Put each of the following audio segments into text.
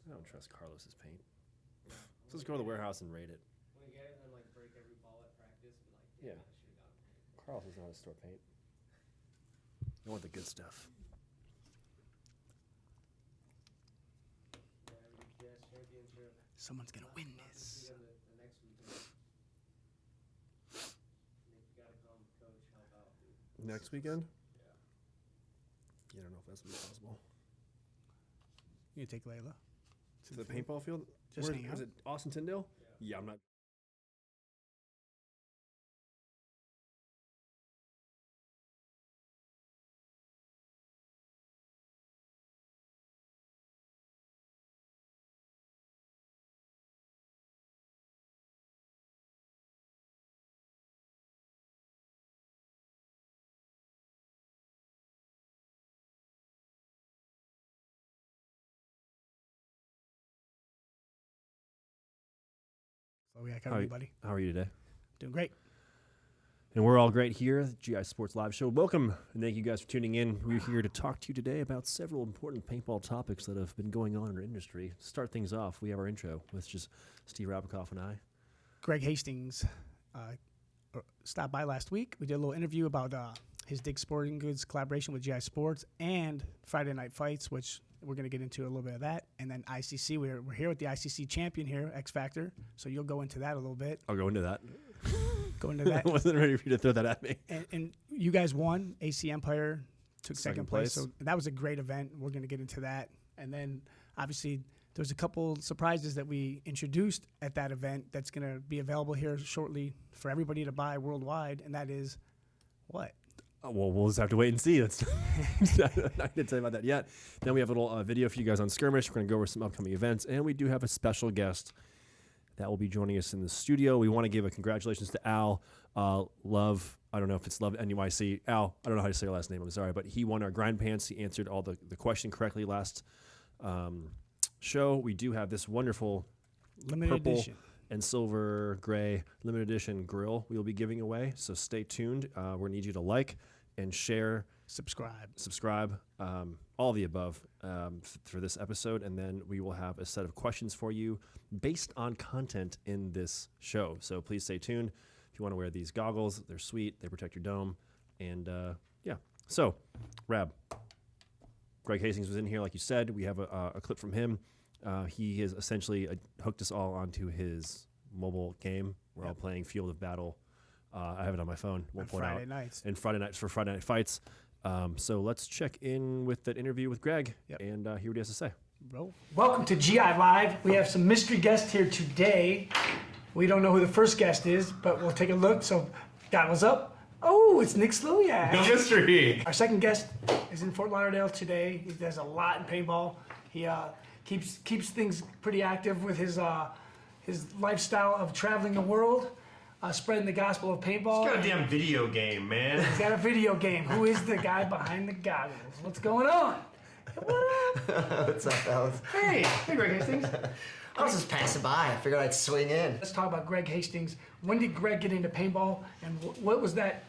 I don't trust Carlos's paint. Let's just go to the warehouse and rate it. When you get it and then like break every ball at practice, be like, Yeah. I should have gotten paint. Carlos doesn't know how to store paint. I want the good stuff. Yeah, championship. Someone's gonna win Not this. the next weekend. Nick, you gotta come, coach, help out, dude. Next weekend? Yeah. Yeah, I don't know if that's gonna be possible. You can take Layla To the paintball field? Just hang Is out. it Austin Tyndale? Yeah. Yeah, I'm not. Slowiak, How are you- everybody. How are you today? Doing great. And we're all great here, the GI Sports Live Show. Welcome, and thank you guys for tuning in. We're here to talk to you today about several important paintball topics that have been going on in our industry. To start things off, we have our intro, with just Steve Rabackoff and I. Greg Hastings stopped by last week. We did a little interview about his Dig Sporting Goods collaboration with GI Sports and Friday Night Fights, which we're going to get into a little bit of that. And then ICC, we're here with the ICC champion here, X Factor. So you'll go into that a little bit. I'll go into that. Go into that. I wasn't ready for you to throw that at me. And you guys won. AC Empire took second place. place. So that was a great event. We're going to get into that. And then, obviously, there's a couple surprises that we introduced at that event that's going to be available here shortly for everybody to buy worldwide. And that is what? Well, we'll just have to wait and see. That's I didn't tell you about that yet. Then we have a little video for you guys on Skirmish. We're going to go over some upcoming events. And we do have a special guest that will be joining us in the studio. We want to give a congratulations to Al Love. I don't know if it's Love NYC. Al, I don't know how to say your last name. I'm sorry. But he won our grind pants. He answered all the question correctly last show. We do have this wonderful Limited purple edition. and silver gray limited edition grill we will be giving away. So stay tuned. We're going to need you to like and share, subscribe, all the above for this episode. And then we will have a set of questions for you based on content in this show. So please stay tuned. If you want to wear these goggles, they're sweet. They protect your dome. And yeah. So, Rab, Greg Hastings was in here, like you said. We have a clip from him. He has essentially hooked us all onto his mobile game. We're all playing Field of Battle. I have it on my phone. We'll pull it out. Friday nights. And Friday nights for Friday Night Fights. So let's check in with that interview with Greg and hear what he has to say. Bro. Welcome to GI Live. We have some mystery guests here today. We don't know who the first guest is, but we'll take a look. So, goggles up. Oh, it's Nick Slowiak. No mystery. Our second guest is in Fort Lauderdale today. He does a lot in paintball. He keeps things pretty active with his lifestyle of traveling the world, spreading the gospel of paintball. It's got a damn video game, man. He's got a video game. Who is the guy behind the goggles? What's going on? What up? What's up, fellas? Hey Greg Hastings. I was just passing by. I figured I'd swing in. Let's talk about Greg Hastings. When did Greg get into paintball, and what was that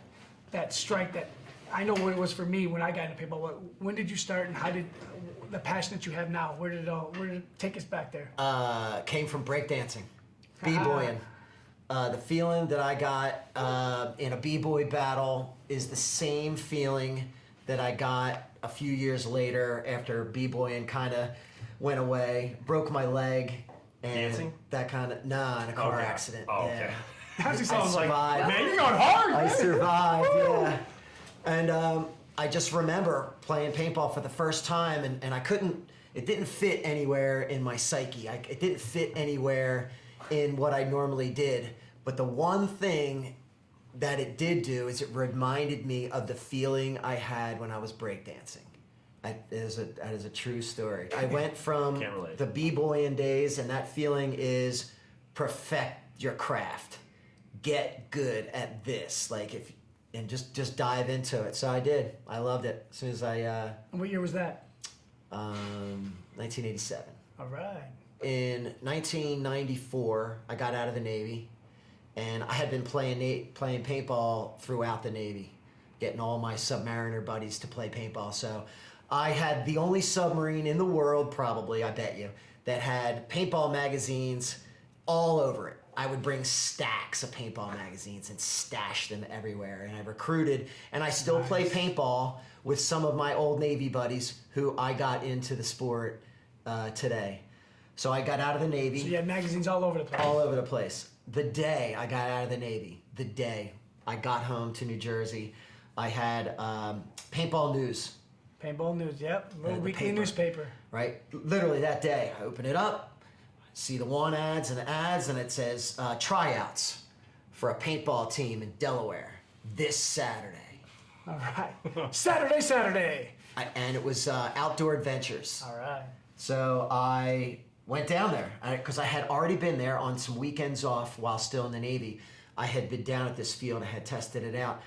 strike that I know what it was for me when I got into paintball? When did you start, and how did the passion that you have now? Where did it take us back there? Came from breakdancing, b-boying. The feeling that I got in a b-boy battle is the same feeling that I got a few years later after b-boying kind of went away, broke my leg. And Dancing? that kind of, in a car accident. Oh, yeah. okay. How's he I sound like? survived. Man, you're going hard. I survived, yeah. And I just remember playing paintball for the first time, and I couldn't, it didn't fit anywhere in my psyche. It didn't fit anywhere in what I normally did. But the one thing that it did do is it reminded me of the feeling I had when I was breakdancing. That is a true story. I went from Can't relate. the b-boying days, and that feeling is perfect your craft. Get good at this, and just dive into it. So I did. I loved it as soon as I. And what year was that? 1987. All right. In 1994, I got out of the Navy, and I had been playing paintball throughout the Navy, getting all my submariner buddies to play paintball. So I had the only submarine in the world, probably, I bet you, that had paintball magazines all over it. I would bring stacks of paintball magazines and stash them everywhere. And I recruited, and I still play paintball with some of my old Navy buddies who I got into the sport today. So I got out of the Navy. So you had magazines all over the place. All over the place. The day I got out of the Navy, the day I got home to New Jersey, I had Paintball News. Paintball News, yep. Little the weekly paper. newspaper. Right? Literally that day, I open it up, see the want ads and the ads, and it says tryouts for a paintball team in Delaware this Saturday. All right. Saturday. And it was Outdoor Adventures. All right. So I went down there because I had already been there on some weekends off while still in the Navy. I had been down at this field. I had tested it out.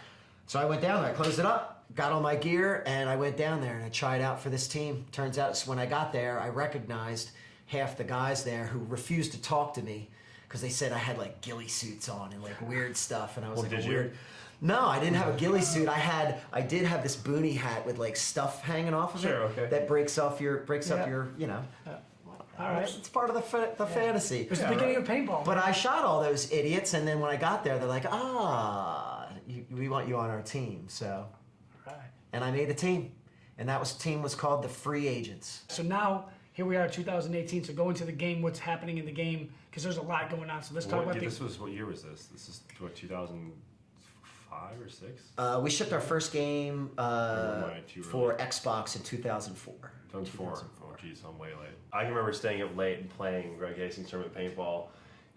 So I went down there. I closed it up, got all my gear, and I went down there and I tried out for this team. Turns out when I got there, I recognized half the guys there who refused to talk to me because they said I had like ghillie suits on and like weird stuff. And I was like, did you? weird. No, I didn't have a ghillie suit. I did have this boonie hat with like stuff hanging off of Sure, it okay. that breaks up your, All right. It's part of the fantasy. It was the beginning of paintball. But I shot all those idiots, and then when I got there, they're like, we want you on our team. So, Right. and I made the team, and team was called the Free Agents. So now, here we are, 2018. So go into the game, what's happening in the game, because there's a lot going on. So let's talk about What year was this? This is what, 2005 or 6? We shipped our first game Too for Xbox in 2004. 2004. Oh, geez, I'm way late. I can remember staying up late and playing Greg Hastings tournament paintball,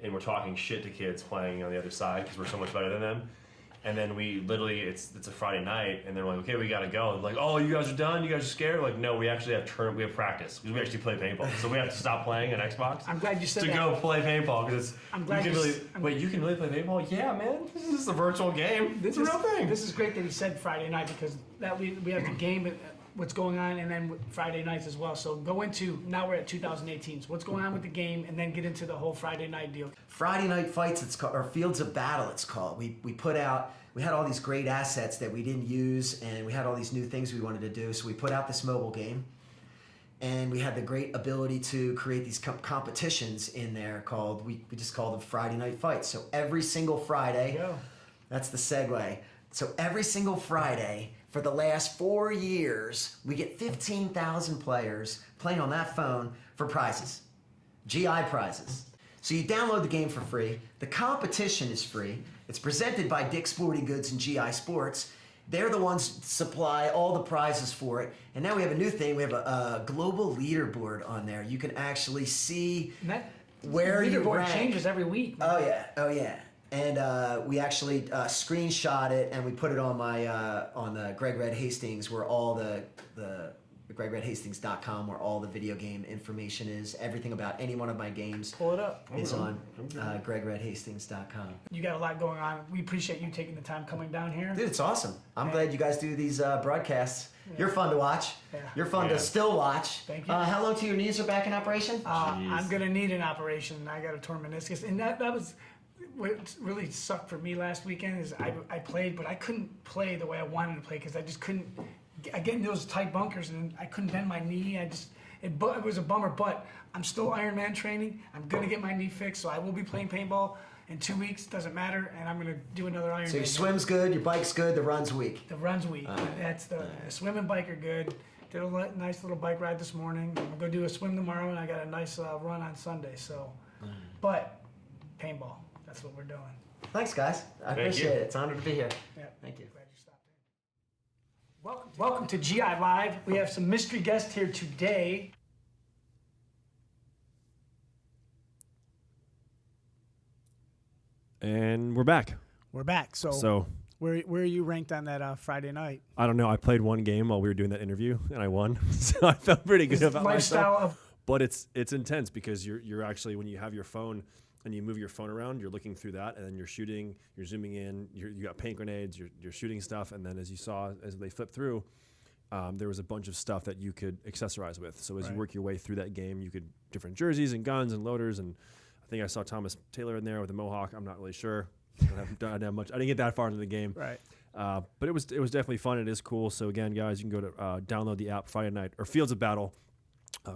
and we're talking shit to kids playing on the other side because we're so much better than them. And then we literally, it's a Friday night, and they're like, okay, we gotta go. And like, oh, you guys are done? You guys are scared? Like, no, we actually have we have practice because we actually play paintball. So we have to stop playing on Xbox. I'm glad you said to that. go play paintball because I'm glad you can you really. s- I'm- Wait, you can really play paintball? Yeah, man. This is just a virtual game. It's a real thing. This is great that he said Friday night because that we have the game, what's going on, and then Friday nights as well. So go into, now we're at 2018. So what's going on with the game, and then get into the whole Friday night deal. Friday Night Fights, it's called, or Fields of Battle, it's called. We had all these great assets that we didn't use, and we had all these new things we wanted to do. So we put out this mobile game, and we had the great ability to create these competitions in there called, we just called them Friday Night Fights. So every single Friday, Go. that's the segue. So every single Friday for the last 4 years, we get 15,000 players playing on that phone for prizes, GI prizes. So you download the game for free. The competition is free. It's presented by Dick's Sporting Goods and GI Sports. They're the ones that supply all the prizes for it. And now we have a new thing. We have a global leaderboard on there. You can actually see And that where you leaderboard rank. changes every week. Oh yeah. And we actually screenshot it and we put it on my on the Greg Red Hastings, where all the GregRedHastings.com, where all the video game information is. Everything about any one of my games Pull it up. is on GregRedHastings.com. You got a lot going on. We appreciate you taking the time coming down here. Dude, it's awesome. I'm glad you guys do these broadcasts. You're fun to watch. Yeah. You're fun Yeah. to still watch. Thank you. How long till your knees are back in operation? I'm gonna need an operation. I got a torn meniscus, and that was what really sucked for me last weekend. Is I played, but I couldn't play the way I wanted to play because I just couldn't. I get in those tight bunkers, and I couldn't bend my knee. It was a bummer, but I'm still Ironman training. I'm gonna get my knee fixed, so I will be playing paintball in 2 weeks. Doesn't matter, and I'm gonna do another Ironman. So your swim's good, your bike's good, the run's weak. The run's weak. That's the swim and bike are good. Did a nice little bike ride this morning. I'm gonna go do a swim tomorrow, and I got a nice run on Sunday. So, but paintball, that's what we're doing. Thanks, guys. I Thank appreciate you. it. It's an honor to be here. Yeah. Thank you. Glad you stopped in. Welcome to GI Live. We have some mystery guests here today. And we're back. We're back. So where are you ranked on that Friday night? I don't know. I played one game while we were doing that interview, and I won. So I felt pretty good about Lifestyle myself. of But it's intense because you're actually, when you have your phone and you move your phone around, you're looking through that, and then you're shooting, you're zooming in, you got paint grenades, you're shooting stuff, and then as you saw, as they flip through, there was a bunch of stuff that you could accessorize with. So as you work your way through that game, you could different jerseys and guns and loaders, and I think I saw Thomas Taylor in there with a mohawk. I'm not really sure. I didn't have much. I didn't get that far into the game. right. But it was definitely fun. It is cool. So again, guys, you can go to download the app Friday night or Fields of Battle.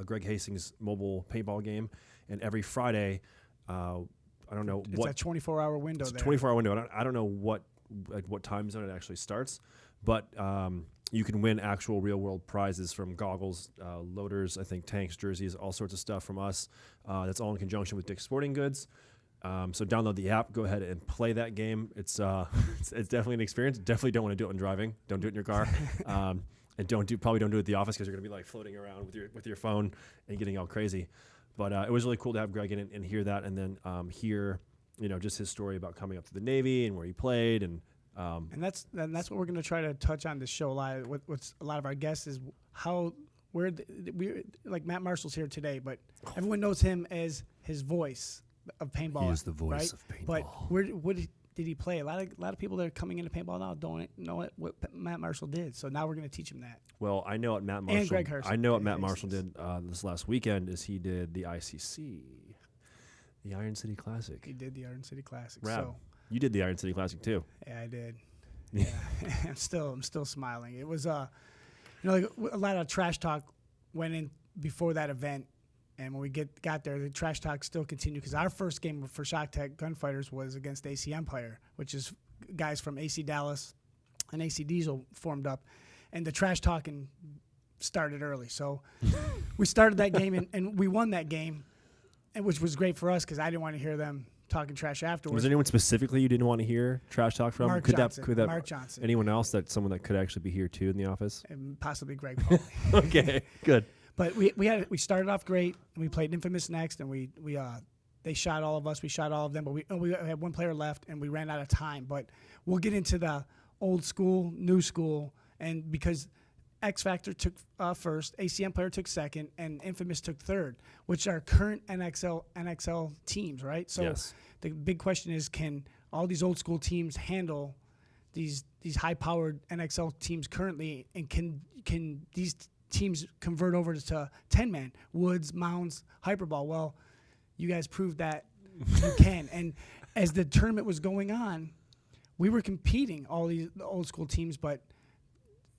Greg Hastings mobile paintball game, and every Friday, I don't know It's what a 24-hour window it's a there. 24-hour window. I don't know what time zone it actually starts, but you can win actual real-world prizes from goggles, loaders, I think tanks, jerseys, all sorts of stuff from us. That's all in conjunction with Dick's Sporting Goods. So download the app, go ahead and play that game. It's definitely an experience. Definitely don't want to do it when driving. Don't do it in your car. And probably don't do it at the office because you're gonna be like floating around with your phone and getting all crazy. But it was really cool to have Greg in and hear that, and then hear just his story about coming up to the Navy and where he played, and that's what we're going to try to touch on this show a lot. What's a lot of our guests is we like Matt Marshall's here today, but everyone knows him as his voice of paintball. He is the voice right? of paintball. But what did he play? A lot of people that are coming into paintball now don't know what Matt Marshall did. So now we're going to teach him that. Well, I know what Matt Marshall. And Greg Hurst. I know what Greg Matt Marshall Hastings. did this last weekend. Is he did the ICC, the Iron City Classic. He did the Iron City Classic. Rad. So You did the Iron City Classic too. yeah, I did. Yeah, I'm still smiling. It was like a lot of trash talk went in before that event, and when we got there, the trash talk still continued because our first game for Shock Tech Gunfighters was against AC Empire, which is guys from AC Dallas and AC Diesel formed up, and the trash talking started early. So we started that game and we won that game, and which was great for us because I didn't want to hear them talking trash afterwards. Was there anyone specifically you didn't want to hear trash talk from? Mark could Johnson. that Mark Johnson. anyone else someone that could actually be here too in the office? And possibly Greg Paul. Okay, good. But we started off great, and we played Infamous next, and they shot all of us, we shot all of them, but we had one player left, and we ran out of time. But we'll get into the old school, new school, and because X Factor took first, AC Empire took second, and Infamous took third, which are current NXL teams, right? So Yes. the big question is, can all these old school teams handle these high-powered NXL teams currently, and can these teams convert over to 10-man, Woods, Mounds, Hyperball? Well, you guys proved that you can. And as the tournament was going on, we were competing, all the old school teams, but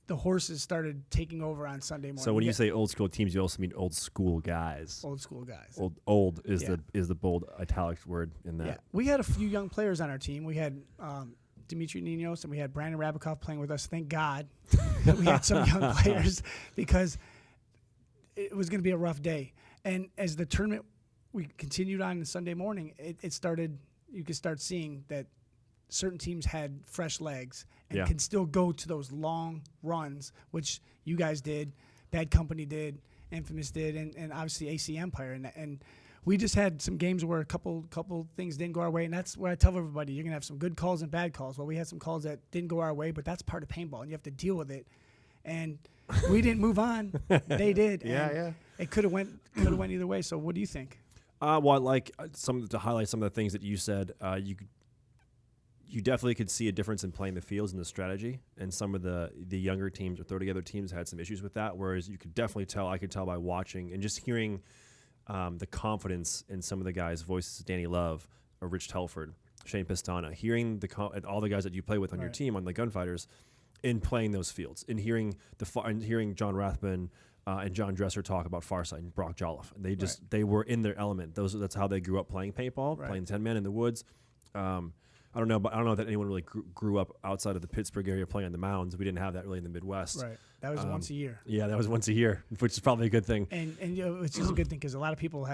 the horses started taking over on Sunday morning. So when you say old school teams, you also mean old school guys. old school guys. Old is Yeah. the bold italic word in that. Yeah, we had a few young players on our team. We had Dimitri Ninos and we had Brandon Rabackoff playing with us. Thank God we had some young players because it was going to be a rough day. And as the tournament we continued on Sunday morning, it started. You could start seeing that certain teams had fresh legs and Yeah. can still go to those long runs, which you guys did, Bad Company did, Infamous did, and obviously AC Empire. And we just had some games where a couple things didn't go our way, and that's where I tell everybody, you're going to have some good calls and bad calls. Well, we had some calls that didn't go our way, but that's part of paintball, and you have to deal with it. And we didn't move on. They did. Yeah, and yeah. It could have went either way. So what do you think? Well, I'd like to highlight some of the things that you said. You definitely could see a difference in playing the fields and the strategy. And some of the younger teams or throw together teams had some issues with that. Whereas you could definitely tell, I could tell by watching and just hearing the confidence in some of the guys' voices, Danny Love, or Rich Telford, Shane Pistana, hearing and all the guys that you play with on your Right. team on the Gunfighters, in playing those fields, and hearing hearing John Rathbun and John Dresser talk about Farsight and Brock Jolliffe. They were in their element. That's how they grew up playing paintball, Right. playing 10 men in the woods. I don't know, but I don't know that anyone really grew up outside of the Pittsburgh area playing on the mounds. We didn't have that really in the Midwest. Right. That was once a year. Yeah, that was once a year, which is probably a good thing. And it's just a good thing because a lot of people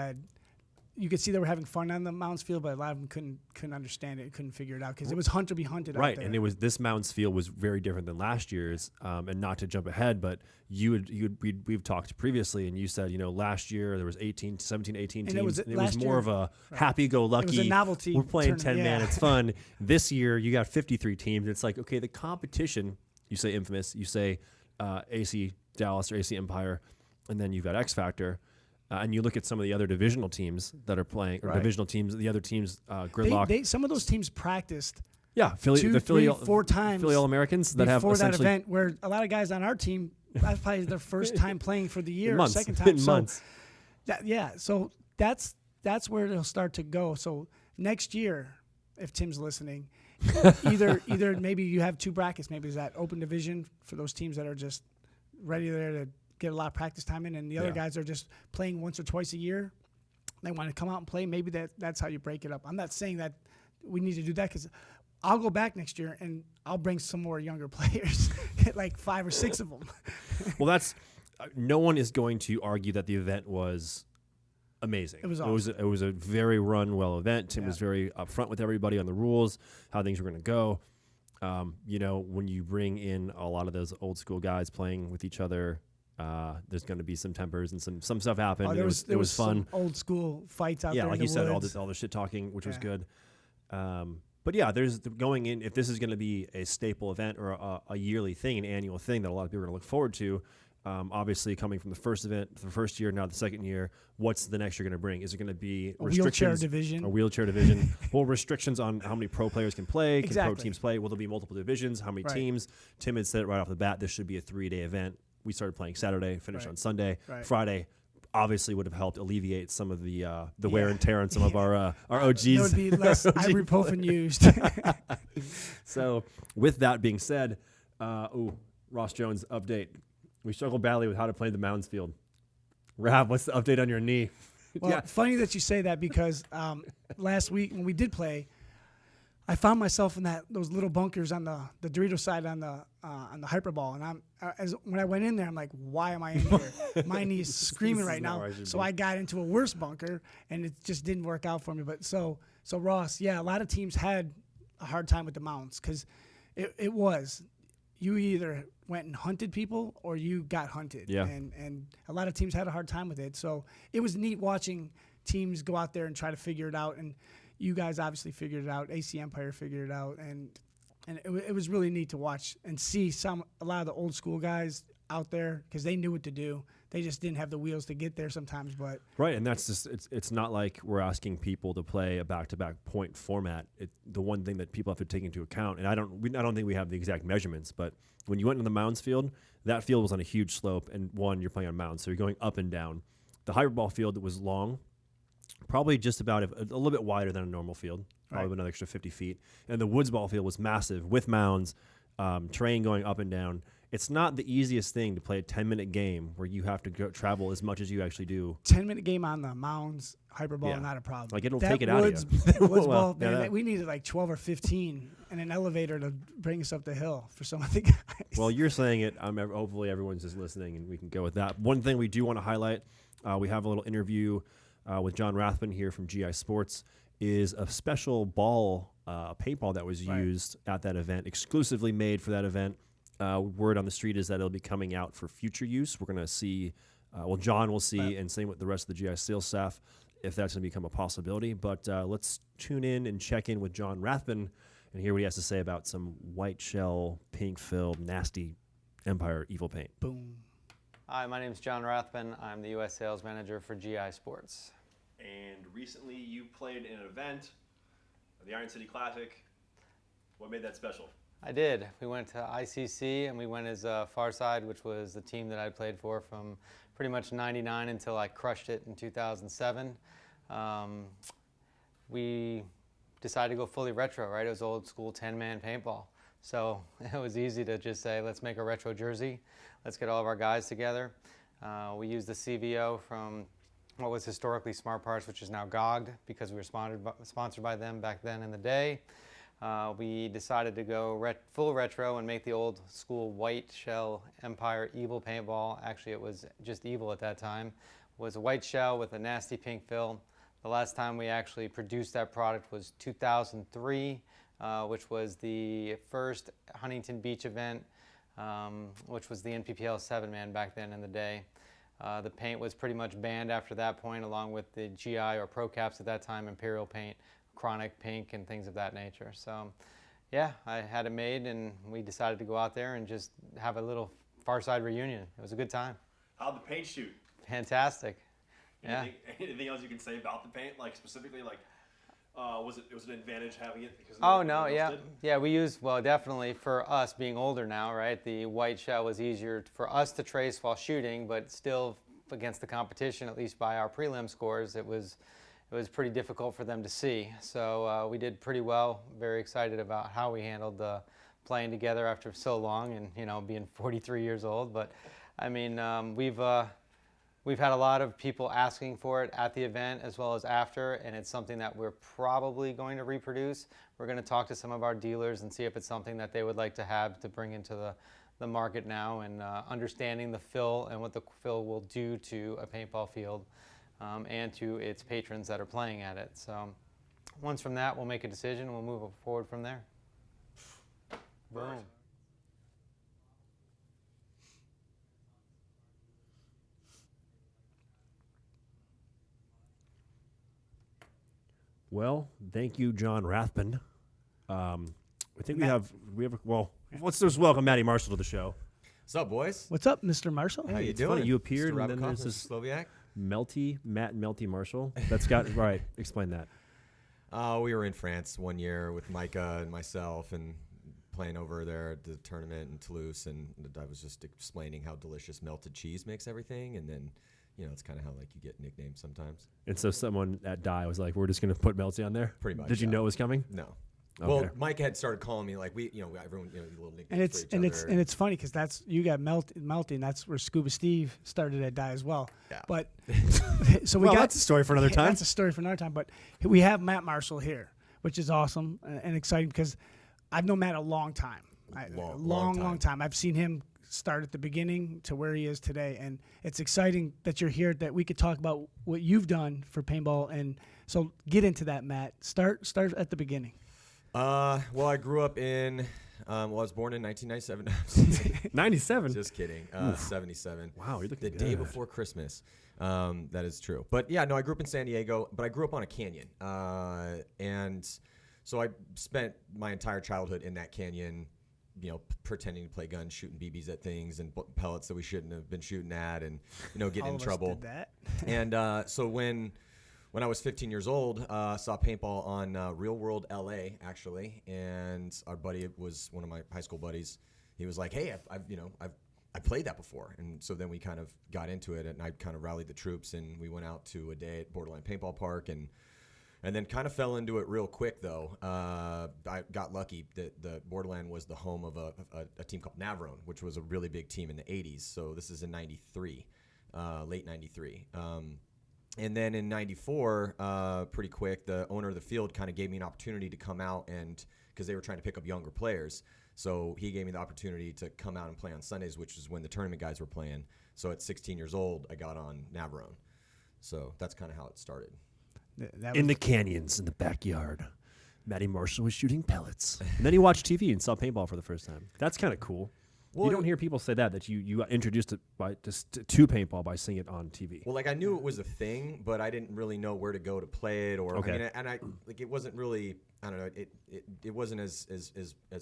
you could see they were having fun on the Mounds field, but a lot of them couldn't understand it, couldn't figure it out because it was hunter be hunted out Right, there. and this Mounds field was very different than last year's. And not to jump ahead, but we've talked previously, and you said last year there was 17, 18 teams. And it was and last more year- of a happy-go-lucky. It was a novelty We're playing tournament, 10 man. yeah. It's fun. This year you got 53 teams. It's like, okay, the competition. You say Infamous. You say AC Dallas or AC Empire, and then you've got X Factor. And you look at some of the other divisional teams that are playing, or Right. divisional teams, the other teams, Gridlock. Some of those teams practiced Yeah, Philly, 2, the 3, Philly, 4 times Philly All-Americans that have before that essentially event, where a lot of guys on our team, that's probably their first time playing for the year, months, second time. in So months. so that's where it'll start to go. So next year, if Tim's listening, either maybe you have 2 brackets. Maybe there's that open division for those teams that are just ready there to get a lot of practice time in, and the other Yeah. guys are just playing once or twice a year. They want to come out and play. Maybe that's how you break it up. I'm not saying that we need to do that, because I'll go back next year and I'll bring some more younger players, like 5 or 6 of them. Well, that's no one is going to argue that the event was amazing. It was It was a very run well event. Tim Yeah. was very upfront with everybody on the rules, how things were going to go. You know, when you bring in a lot of those old school guys playing with each other, there's going to be some tempers and some stuff happened. There it was fun. some old school fights out Yeah, there. like in you the said, woods. all the shit talking, which was Yeah. good. But yeah, there's going in. If this is going to be a staple event or a yearly thing, an annual thing that a lot of people are going to look forward to, obviously coming from the first event, the first year, now the second year, what's the next year going to bring? Is it going to be A wheelchair restrictions? division. A wheelchair division. Well, restrictions on how many pro players can play. Can pro Exactly. teams play? Will there be multiple divisions? How many Right. teams? Tim had said it right off the bat. This should be a 3-day event. We started playing Saturday, finished Right. on Sunday. Right. Friday obviously would have helped alleviate some of the wear Yeah. and tear on some of our OGs. There would be less OG ibuprofen used. So, with that being said, Ross Jones update. We struggled badly with how to play the Mounds field. Rab, what's the update on your knee? Well, Yeah. funny that you say that, because last week when we did play, I found myself in those little bunkers on the Dorito side on the hyperball, and when I went in there, I'm like, why am I in here? My knee is screaming This is right not now. where I should So be. I got into a worse bunker, and it just didn't work out for me. But so Ross, yeah, a lot of teams had a hard time with the mounts, because it was, you either went and hunted people or you got hunted. Yeah. And a lot of teams had a hard time with it. So it was neat watching teams go out there and try to figure it out. And you guys obviously figured it out. AC Empire figured it out. And it was really neat to watch and see a lot of the old school guys out there, because they knew what to do. They just didn't have the wheels to get there sometimes. But Right, and that's just it's not like we're asking people to play a back-to-back point format. The one thing that people have to take into account, and I don't think we have the exact measurements, but when you went into the Mounds field, that field was on a huge slope, and you're playing on mounds, so you're going up and down. The hyperball field was long, probably just about a little bit wider than a normal field, probably Right. another extra 50 feet, and the woods ball field was massive with mounds, terrain going up and down. It's not the easiest thing to play a 10-minute game where you have to travel as much as you actually do. 10-minute game on the mounds, hyperball, Yeah. not a problem. Like, it'll That take it out of woods, you. Woods Well, ball, yeah, man, that- we needed like 12 or 15 and an elevator to bring us up the hill for some of the guys. Well, you're saying it. Hopefully, everyone's just listening, and we can go with that. One thing we do want to highlight, we have a little interview with John Rathbun here from GI Sports, is a special ball, paintball that was Right. used at that event, exclusively made for that event. Word on the street is that it'll be coming out for future use. We're going to see, John will see, Right. and same with the rest of the GI sales staff, if that's going to become a possibility. But let's tune in and check in with John Rathbun and hear what he has to say about some white shell, pink-filled, nasty Empire Evil paint. Boom. Hi, my name is John Rathbun. I'm the U.S. sales manager for GI Sports. And recently you played in an event, the Iron City Classic. What made that special? I did. We went to ICC and we went as Farside, which was the team that I played for from pretty much '99 until I crushed it in 2007. We decided to go fully retro, right? It was old school 10-man paintball. So it was easy to just say, let's make a retro jersey. Let's get all of our guys together. We used the CVO from what was historically Smart Parts, which is now GOG, because we were sponsored by them back then in the day. We decided to go full retro and make the old school white shell Empire Evil paintball. Actually, it was just Evil at that time. It was a white shell with a nasty pink fill. The last time we actually produced that product was 2003, which was the first Huntington Beach event, which was the NPPL 7-man back then in the day. The paint was pretty much banned after that point, along with the GI or Pro Caps at that time, Imperial paint, Chronic Pink, and things of that nature. So, yeah, I had it made, and we decided to go out there and just have a little Farside reunion. It was a good time. How'd the paint shoot? Fantastic. Yeah. Anything else you can say about the paint, like specifically, like was it an advantage having it because? Oh no, yeah, we used, well, definitely for us being older now, right? The white shell was easier for us to trace while shooting, but still against the competition, at least by our prelim scores, it was pretty difficult for them to see. So we did pretty well. Very excited about how we handled the playing together after so long, and being 43 years old. But I mean, we've had a lot of people asking for it at the event as well as after, and it's something that we're probably going to reproduce. We're going to talk to some of our dealers and see if it's something that they would like to have to bring into the market now, and understanding the fill and what the fill will do to a paintball field and to its patrons that are playing at it. So once from that, we'll make a decision and we'll move forward from there. Boom. Well, thank you, John Rathbun. I think we have well, let's just welcome Matty Marshall to the show. What's up, boys? What's up, Mr. Marshall? How you It's doing? funny, you appeared, Mr. and then Rabackoff, there's Mr. this Slowiak. Matt and Melty Marshall. That's got right. Explain that. We were in France one year with Micah and myself and playing over there at the tournament in Toulouse, and I was just explaining how delicious melted cheese makes everything, and then, you know, it's kind of how like you get nicknames sometimes. And so someone at Die was like, "We're just going to put Melty on there." Pretty much, Did you yeah. know it was coming? No. Okay. Well, Mike had started calling me like everyone, little nicknames And for each other. it's funny because that's you got Melty, and that's where Scuba Steve started at Die as well. Yeah. But so we Well, got that's a story for another time. That's a story for another time. But we have Matt Marshall here, which is awesome and exciting because I've known Matt a long time. Long time. I've seen him start at the beginning to where he is today, and it's exciting that you're here, that we could talk about what you've done for paintball. And so get into that, Matt. Start at the beginning. Well, I grew up in. I was born in 1997. 97. Just kidding. 77. Wow, you're looking the day good. before Christmas. That is true. But yeah, no, I grew up in San Diego, but I grew up on a canyon. And so I spent my entire childhood in that canyon, you know, pretending to play guns, shooting BBs at things and pellets that we shouldn't have been shooting at, and, you know, getting All in of us trouble. did that. And so when I was 15 years old, saw paintball on Real World LA, actually, and our buddy was one of my high school buddies. He was like, "Hey, I've played that before," and so then we kind of got into it, and I kind of rallied the troops, and we went out to a day at Borderline Paintball Park, and then kind of fell into it real quick, though. I got lucky that the Borderland was the home of a team called Navarone, which was a really big team in the 80s. So this is in 93, late 93. And then in 94, pretty quick, the owner of the field kind of gave me an opportunity to come out, and because they were trying to pick up younger players. So he gave me the opportunity to come out and play on Sundays, which is when the tournament guys were playing. So at 16 years old, I got on Navarone. So that's kind of how it started. In the canyons in the backyard, Matty Marshall was shooting pellets. And then he watched TV and saw paintball for the first time. That's kind of cool. Well, you don't hear people say that you got introduced it to paintball by seeing it on TV. Well, like I knew it was a thing, but I didn't really know where to go to play it, or Okay. I mean, and I like it wasn't really, I don't know, it wasn't as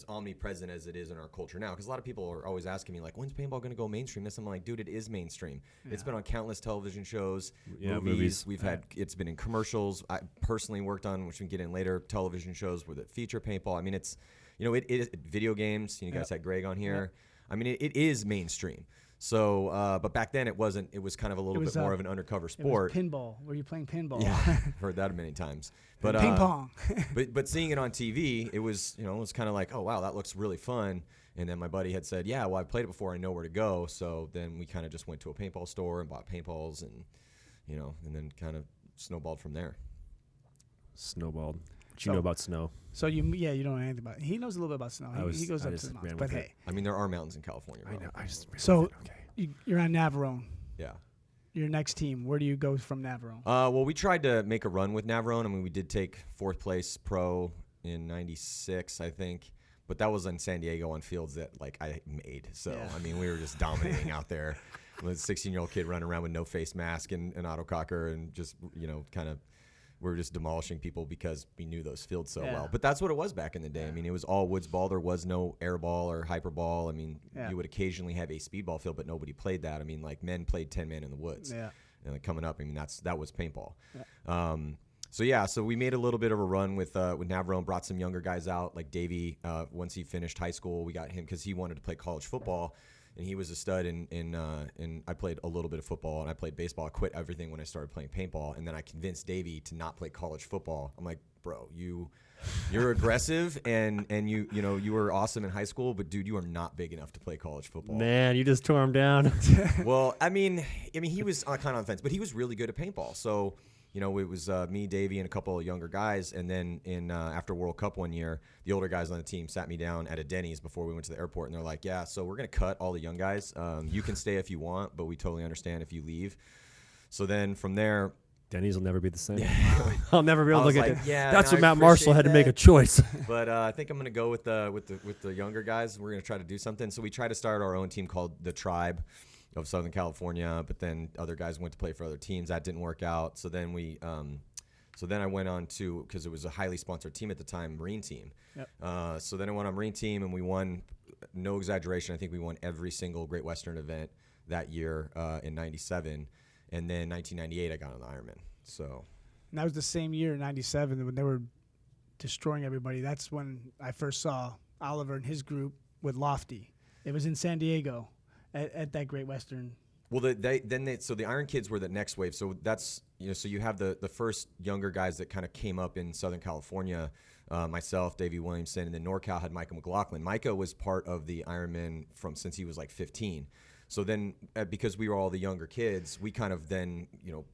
omnipresent as it is in our culture now. Because a lot of people are always asking me like, when's paintball going to go mainstream? This I'm like, dude, it is mainstream. Yeah. It's been on countless television shows, movies. We've had it's been in commercials. I personally worked on, which we can get in later, television shows where that feature paintball. I mean, it's, you know, it is video games. You guys had Greg on here. Yep. I mean, it is mainstream. So, but back then it wasn't. It was kind of a little bit more of an undercover sport. It was pinball. Were you playing pinball? Yeah, heard that many times. But ping pong. but seeing it on TV, it was, you know, it was kind of like, oh wow, that looks really fun. And then my buddy had said, yeah, well, I've played it before. I know where to go. So then we kind of just went to a paintball store and bought paintballs, and, you know, and then kind of snowballed from there. Snowballed. What you know about snow? So you don't know anything about it. He knows a little bit about snow. He goes up to the mountains. But hey, I mean, there are mountains in California. I know. I just so okay. You're on Navarone. Yeah. Your next team. Where do you go from Navarone? Well, we tried to make a run with Navarone. I mean, we did take 4th place pro in '96, I think, but that was in San Diego on fields that like I made. So yeah. I mean, we were just dominating out there. With a 16-year-old kid running around with no face mask and an autococker, and just, you know, kind of. We were just demolishing people because we knew those fields so well. But that's what it was back in the day. Yeah. I mean, it was all woods ball. There was no air ball or hyper ball. I mean, you would occasionally have a speedball field, but nobody played that. I mean, like men played 10-man in the woods. Yeah. And like coming up, I mean, that was paintball. Yeah. So we made a little bit of a run with Navarone, brought some younger guys out, like Davey. Once he finished high school, we got him because he wanted to play college football. and he was a stud. And I played a little bit of football, and I played baseball. I quit everything when I started playing paintball, and then I convinced Davey to not play college football. I'm like, bro, you're aggressive, and you were awesome in high school, but dude, you are not big enough to play college football. Man, you just tore him down. Well, I mean, he was kind of on the fence, but he was really good at paintball. So, it was me, Davey, and a couple of younger guys. And then after World Cup one year, the older guys on the team sat me down at a Denny's before we went to the airport, and they're like, yeah, so we're going to cut all the young guys. You can stay if you want, but we totally understand if you leave. So then from there, Denny's will never be the same. I'll never be able to was get like, it. yeah, That's no, what I Matt Marshall had to make a appreciate choice. But I think I'm going to go with the younger guys. We're going to try to do something. So we tried to start our own team called the Tribe of Southern California, but then other guys went to play for other teams. That didn't work out. So then I went on to, because it was a highly sponsored team at the time, Marine team. Yep. So then I went on Marine team, and we won, no exaggeration, I think we won every single Great Western event that year in 97. And then 1998, I got on the Ironman. So. And that was the same year in '97 when they were destroying everybody. That's when I first saw Oliver and his group with Lofty. It was in San Diego at that Great Western. Well, so the Iron Kids were the next wave. So that's, so you have the first younger guys that kind of came up in Southern California, myself, Davey Williamson, and then NorCal had Micah McLaughlin. Micah was part of the Ironman since he was like 15. So then, because we were all the younger kids, we kind of then,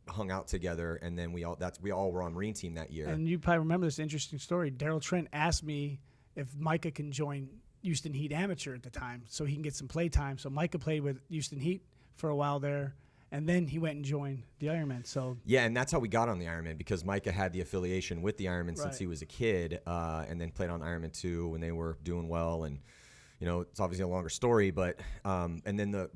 hung out together, and then we all were on Marine team that year. And you probably remember this interesting story. Daryl Trent asked me if Micah can join Houston Heat Amateur at the time, so he can get some play time. So Micah played with Houston Heat for a while there, and then he went and joined the Ironman. So yeah, and that's how we got on the Ironman, because Micah had the affiliation with the Ironman since Right. he was a kid, and then played on Ironman 2 when they were doing well. And it's obviously a longer story, but and then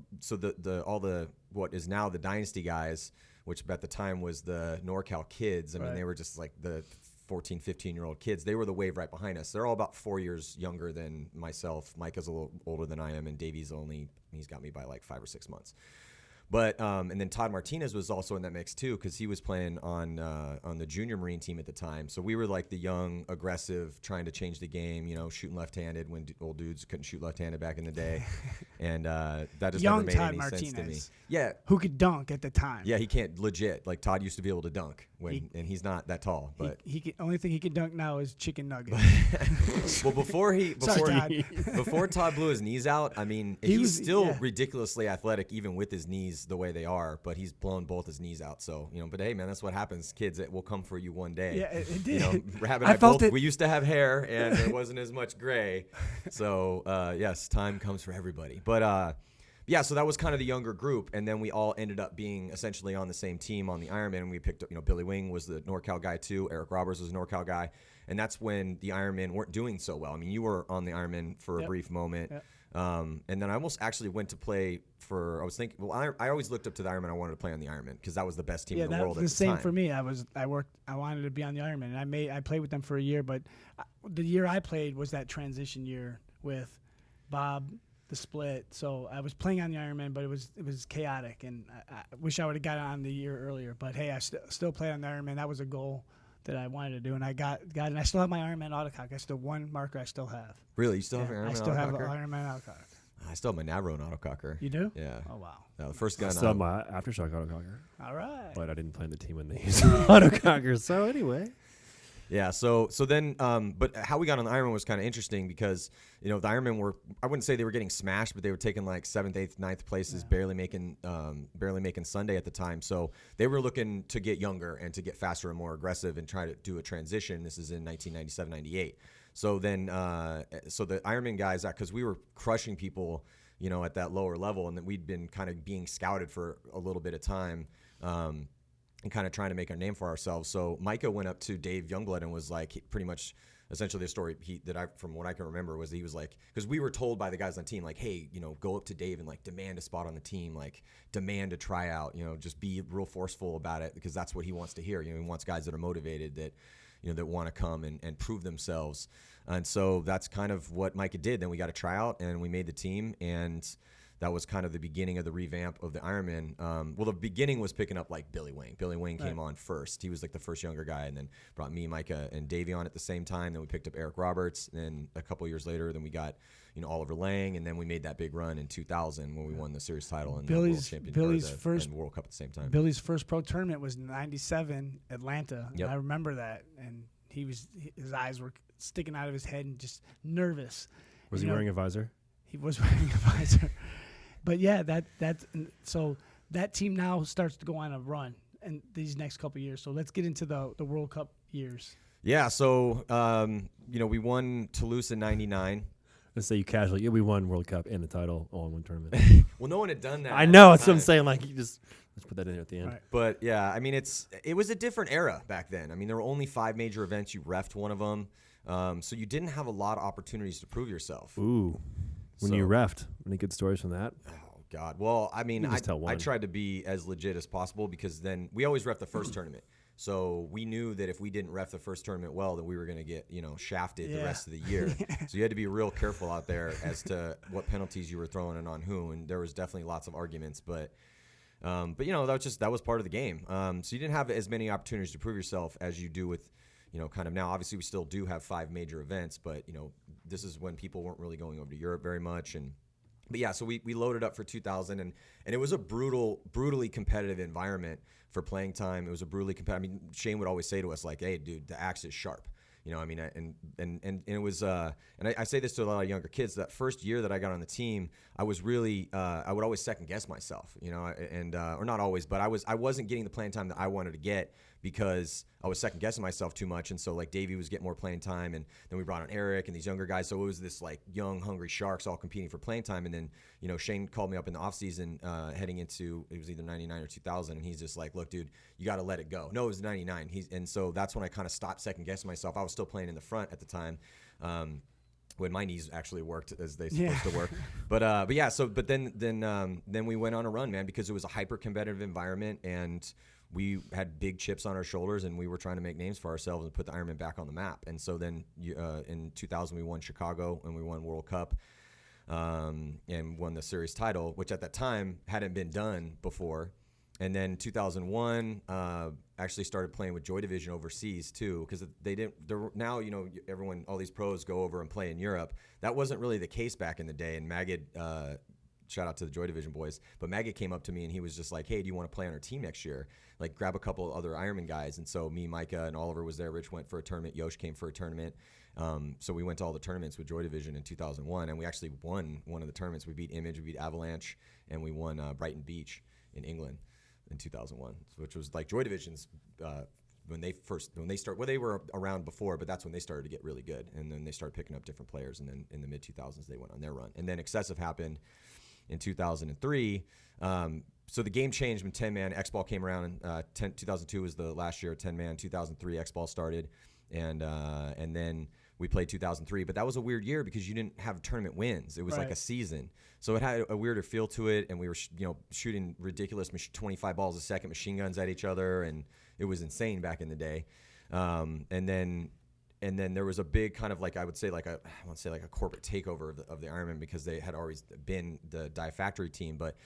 all the what is now the Dynasty guys, which at the time was the NorCal kids. I mean, they were just like the 14, 15-year-old kids. They were the wave right behind us. They're all about 4 years younger than myself. Micah's a little older than I am, and Davey's he's got me by like 5 or 6 months. But and then Todd Martinez was also in that mix too, because he was playing on the junior Marine team at the time. So we were like the young, aggressive, trying to change the game. Shooting left-handed when old dudes couldn't shoot left-handed back in the day, and that just young never made Todd any Martinez, sense to me. Yeah, who could dunk at the time. yeah, he can't legit. Like Todd used to be able to dunk and he's not that tall. But he can, only thing he can dunk now is chicken nuggets. well, before Todd. before Todd blew his knees out, I mean, He he's was- still yeah. ridiculously athletic, even with his knees the way they are. But he's blown both his knees out. So but hey, man, that's what happens. Kids, it will come for you one day. Yeah, it did. Rabbit and I I felt both. it. We used to have hair, and there wasn't as much gray. So yes, time comes for everybody. But yeah, so that was kind of the younger group, and then we all ended up being essentially on the same team on the Ironman. And we picked up, Billy Wing was the NorCal guy too. Eric Roberts was a NorCal guy, and that's when the Ironman weren't doing so well. I mean, you were on the Ironman for a Yep. brief moment, Yep. and then I almost actually went to play for. I was thinking, well, I always looked up to the Ironman. I wanted to play on the Ironman because that was the best team Yeah, in the that world was at the the same time. for me. I wanted to be on the Ironman, and I played with them for a year. But the year I played was that transition year with Bob, the split. So I was playing on the Ironman, but it was chaotic, and I wish I would have got on the year earlier. But hey, I still played on the Ironman. That was a goal that I wanted to do, and I got it. And I still have my Ironman autocock. That's the one marker I still have. Really, you still have an Ironman I still have an autococker? Ironman autocock. I still have my Navron autococker. You do? Yeah. Oh wow. No, the first I gun. still have my aftershock autococker, All right. but I didn't play in the team when they used autocockers. So anyway. Yeah, so then, but how we got on the Ironman was kind of interesting because, the Ironman were, I wouldn't say they were getting smashed, but they were taking like 7th, 8th, 9th places, barely making Sunday at the time. So they were looking to get younger and to get faster and more aggressive and try to do a transition. This is in 1997, 98. So then, so the Ironman guys, because we were crushing people, at that lower level, and that we'd been kind of being scouted for a little bit of time, and kind of trying to make a name for ourselves. So Micah went up to Dave Youngblood and was like, pretty much, essentially the story from what I can remember was he was like, because we were told by the guys on the team, like, hey, go up to Dave and like demand a spot on the team, like demand a tryout, just be real forceful about it, because that's what he wants to hear. He wants guys that are motivated, that that want to come and prove themselves. And so that's kind of what Micah did. Then we got a tryout and we made the team, and that was kind of the beginning of the revamp of the Ironman. Well, the beginning was picking up like Billy Wayne. Billy Wayne came on first. He was like the first younger guy, and then brought me, Micah, and Davey on at the same time. Then we picked up Eric Roberts. And then a couple years later, then we got Oliver Lang, and then we made that big run in 2000 when we won the series title and Billy's first and World Cup at the same time. Billy's first pro tournament was '97 Atlanta. Yep. And I remember that, and his eyes were sticking out of his head and just nervous. Was he wearing a visor? He was wearing a visor. But yeah, so that team now starts to go on a run in these next couple of years. So let's get into the World Cup years. Yeah, so we won Toulouse in '99. Let's say you casually, we won World Cup and the title all in one tournament. Well, no one had done that. I at know, the that's what I'm time. saying. Like, let's put that in there at the end. Right. But yeah, I mean, it was a different era back then. I mean, there were only 5 major events. You reffed one of them, so you didn't have a lot of opportunities to prove yourself. Ooh, when you reffed, any good stories from that? Oh God. Well, I mean, You just tell I one. tried to be as legit as possible because then we always ref the first tournament. So we knew that if we didn't ref the first tournament well, that we were going to get, shafted the rest of the year. So you had to be real careful out there as to what penalties you were throwing and on who. And there was definitely lots of arguments, but that was part of the game. So you didn't have as many opportunities to prove yourself as you do with, kind of now. Obviously, we still do have 5 major events, but this is when people weren't really going over to Europe very much. But yeah, so we loaded up for 2000, and it was a brutally competitive environment for playing time. It was a brutally competitive. I mean, Shane would always say to us like, "Hey, dude, the axe is sharp." I mean, and it was, and I say this to a lot of younger kids. That first year that I got on the team, I was really, I would always second guess myself, or not always, but I wasn't getting the playing time that I wanted to get because I was second guessing myself too much. And so like Davey was getting more playing time, and then we brought on Eric and these younger guys. So it was this like young, hungry sharks all competing for playing time. And then, Shane called me up in the off season, heading into, it was either 99 or 2000. And he's just like, look, dude, you got to let it go. No, it was 99. And so that's when I kind of stopped second guessing myself. I was still playing in the front at the time. When my knees actually worked as they supposed to work, but then we went on a run, man, because it was a hyper competitive environment and we had big chips on our shoulders and we were trying to make names for ourselves and put the Ironman back on the map. And so then in 2000 we won Chicago and we won World Cup and won the series title, which at that time hadn't been done before. And then 2001, actually started playing with Joy Division overseas too, because now everyone, all these pros go over and play in Europe. That wasn't really the case back in the day. And Magid, shout out to the Joy Division boys, but Magid came up to me and he was just like, "Hey, do you want to play on our team next year? Like, grab a couple other Ironman guys." And so me, Micah, and Oliver was there. Rich went for a tournament. Yosh came for a tournament. So we went to all the tournaments with Joy Division in 2001, and we actually won one of the tournaments. We beat Image, we beat Avalanche, and we won Brighton Beach in England in 2001, which was like Joy Division's when they were around before, but that's when they started to get really good, and then they started picking up different players, and then in the mid 2000s they went on their run, and then Excessive happened in 2003. So the game changed when 10-man X-Ball came around, and 2002 was the last year of 10-man. 2003 X-Ball started, and then we played 2003, but that was a weird year because you didn't have tournament wins. It was like a season. So it had a weirder feel to it, and we were shooting ridiculous 25 balls a second machine guns at each other, and it was insane back in the day. And then there was a big kind of like, I want to say like a corporate takeover of the Ironman, because they had always been the Die Factory team, but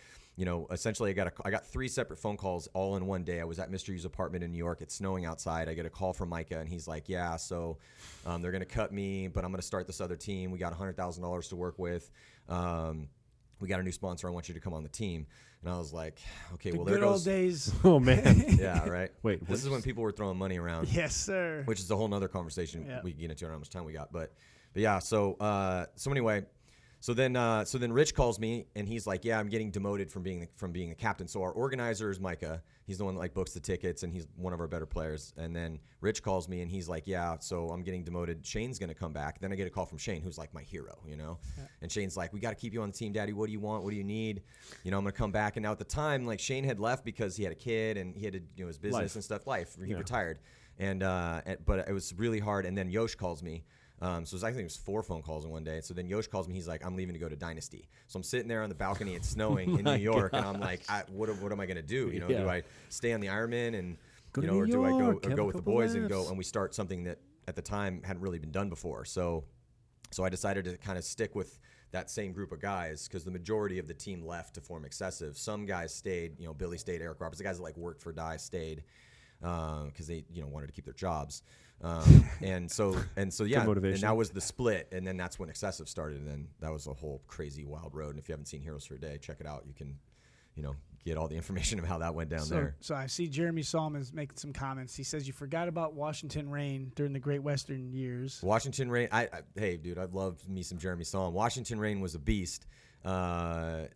essentially I got 3 separate phone calls all in one day. I was at Mr. U's apartment in New York. It's snowing outside. I get a call from Micah, and he's like, "Yeah, so they're going to cut me, but I'm going to start this other team. We got $100,000 to work with. We got a new sponsor. I want you to come on the team." And I was like, "Okay, well, there good goes." old days. Oh, man. Yeah, right. Wait, this is when people were throwing money around. Yes, sir. Which is a whole nother conversation we can get into on how much time we got. But yeah, so anyway. So then Rich calls me and he's like, "Yeah, I'm getting demoted from being the captain." So our organizer is Micah. He's the one that like books the tickets, and he's one of our better players. And then Rich calls me and he's like, "Yeah, so I'm getting demoted. Shane's going to come back." Then I get a call from Shane, who's like my hero, Yeah. And Shane's like, "We got to keep you on the team, Daddy. What do you want? What do you need? I'm going to come back." And now at the time, like, Shane had left because he had a kid and he had to, his business and stuff. He retired. But it was really hard. And then Yosh calls me. So I think it was 4 phone calls in one day. So then Yosh calls me. He's like, "I'm leaving to go to Dynasty." So I'm sitting there on the balcony. It's snowing in New York, and I'm like, what am I going to do? Do I stay on the Ironman and Go to or New do I York, go have a with the couple boys laughs. and we start something that at the time hadn't really been done before? So I decided to kind of stick with that same group of guys, because the majority of the team left to form Excessive. Some guys stayed, Billy stayed, Eric Roberts, the guys that like worked for Die stayed because they wanted to keep their jobs. And so yeah, motivation. and that was the split, and then that's when Excessive started, and then that was a whole crazy wild road. And if you haven't seen Heroes for a Day, check it out. You can get all the information of how that went down there. So I see Jeremy Solomons making some comments. He says you forgot about Washington Rain during the Great Western years. Washington Rain, hey dude, I love me some Jeremy Solomon. Washington Rain was a beast. Washington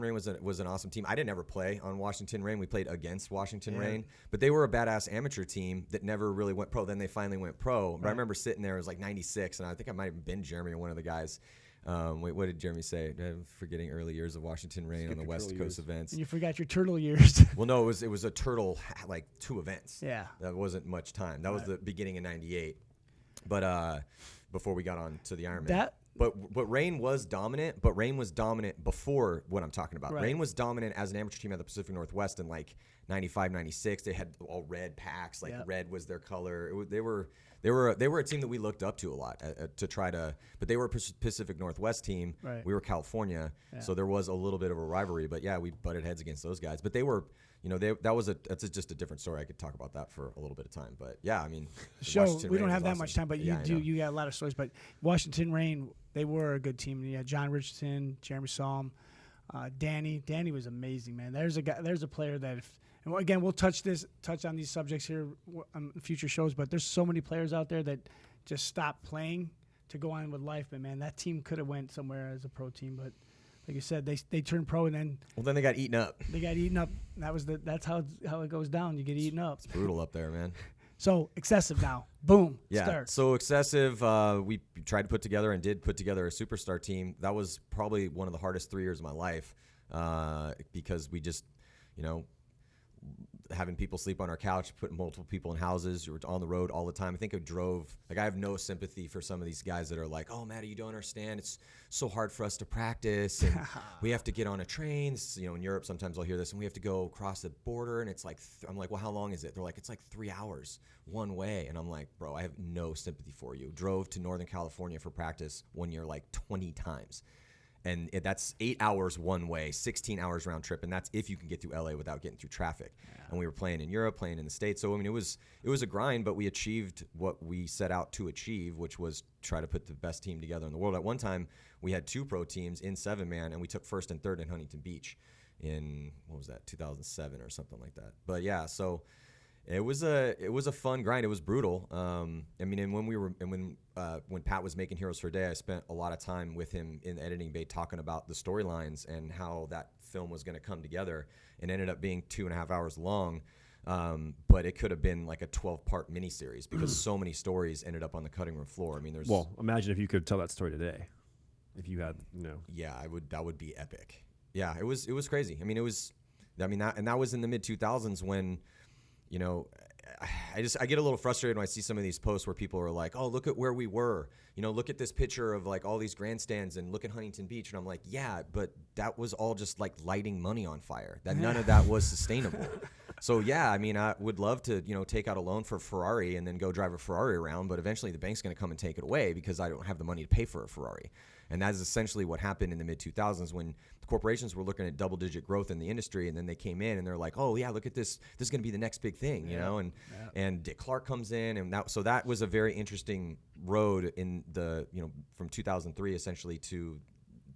Rain was an awesome team. I didn't ever play on Washington Rain. We played against Washington Rain, but they were a badass amateur team that never really went pro. Then they finally went pro. But I remember sitting there, it was like 96, and I think I might have been Jeremy or one of the guys. Wait, what did Jeremy say? I'm forgetting early years of Washington Rain on the West Coast events. And you forgot your turtle years. Well, no, it was a turtle, like 2 events. Yeah. That wasn't much time. That was the beginning of 98. But before we got on to the Ironman. But Rain was dominant, but Rain was dominant before what I'm talking about. Right. Rain was dominant as an amateur team at the Pacific Northwest in like 95, 96. They had all red packs, like red was their color. They were a team that we looked up to a lot to try to, but they were a Pacific Northwest team. Right. We were California, so there was a little bit of a rivalry. But yeah, we butted heads against those guys. But they were, that's just a different story. I could talk about that for a little bit of time. But yeah, I mean, we don't have that awesome. much time, but you got a lot of stories. But Washington Rain, they were a good team. Yeah, John Richardson, Jeremy Salm, Danny. Danny was amazing, man. There's a player that again, we'll touch on these subjects here on future shows, but there's so many players out there that just stopped playing to go on with life. But man, that team could have went somewhere as a pro team, but like you said, they turned pro and then they got eaten up. That's how it goes down. You get eaten up. It's brutal up there, man. So Excessive now, boom. Yeah. Start. So Excessive, we tried to put together and did put together a superstar team. That was probably one of the hardest 3 years of my life because we just, having people sleep on our couch, putting multiple people in houses. You were on the road all the time. I think I have no sympathy for some of these guys that are like, oh, Matty, you don't understand. It's so hard for us to practice. And we have to get on a train. In Europe, sometimes I'll hear this, and we have to go across the border. And it's like, I'm like, well, how long is it? They're like, it's like 3 hours one way. And I'm like, bro, I have no sympathy for you. Drove to Northern California for practice one year like 20 times. And that's 8 hours one way, 16 hours round trip, and that's if you can get through LA without getting through traffic. Yeah. And we were playing in Europe, playing in the States. So I mean, it was a grind, but we achieved what we set out to achieve, which was try to put the best team together in the world. At one time, we had 2 pro teams in 7-man, and we took 1st and 3rd in Huntington Beach in 2007 or something like that. But yeah, so. It was a fun grind. It was brutal. I mean, and when Pat was making Heroes for a Day, I spent a lot of time with him in the editing bay talking about the storylines and how that film was going to come together. It ended up being 2.5 hours long, but it could have been like a 12-part miniseries because so many stories ended up on the cutting room floor. I mean, imagine if you could tell that story today, if you had, Yeah, I would. That would be epic. Yeah, it was crazy. I mean, that was in the mid 2000s when. I get a little frustrated when I see some of these posts where people are like, oh, look at where we were. Look at this picture of like all these grandstands and look at Huntington Beach. And I'm like, yeah, but that was all just like lighting money on fire. None of that was sustainable. So, yeah, I mean, I would love to, take out a loan for a Ferrari and then go drive a Ferrari around. But eventually the bank's going to come and take it away because I don't have the money to pay for a Ferrari. And that is essentially what happened in the mid-2000s when the corporations were looking at double-digit growth in the industry, and then they came in and they're like, "Oh yeah, look at this! This is going to be the next big thing," And Dick Clark comes in, and that was a very interesting road in the from 2003 essentially to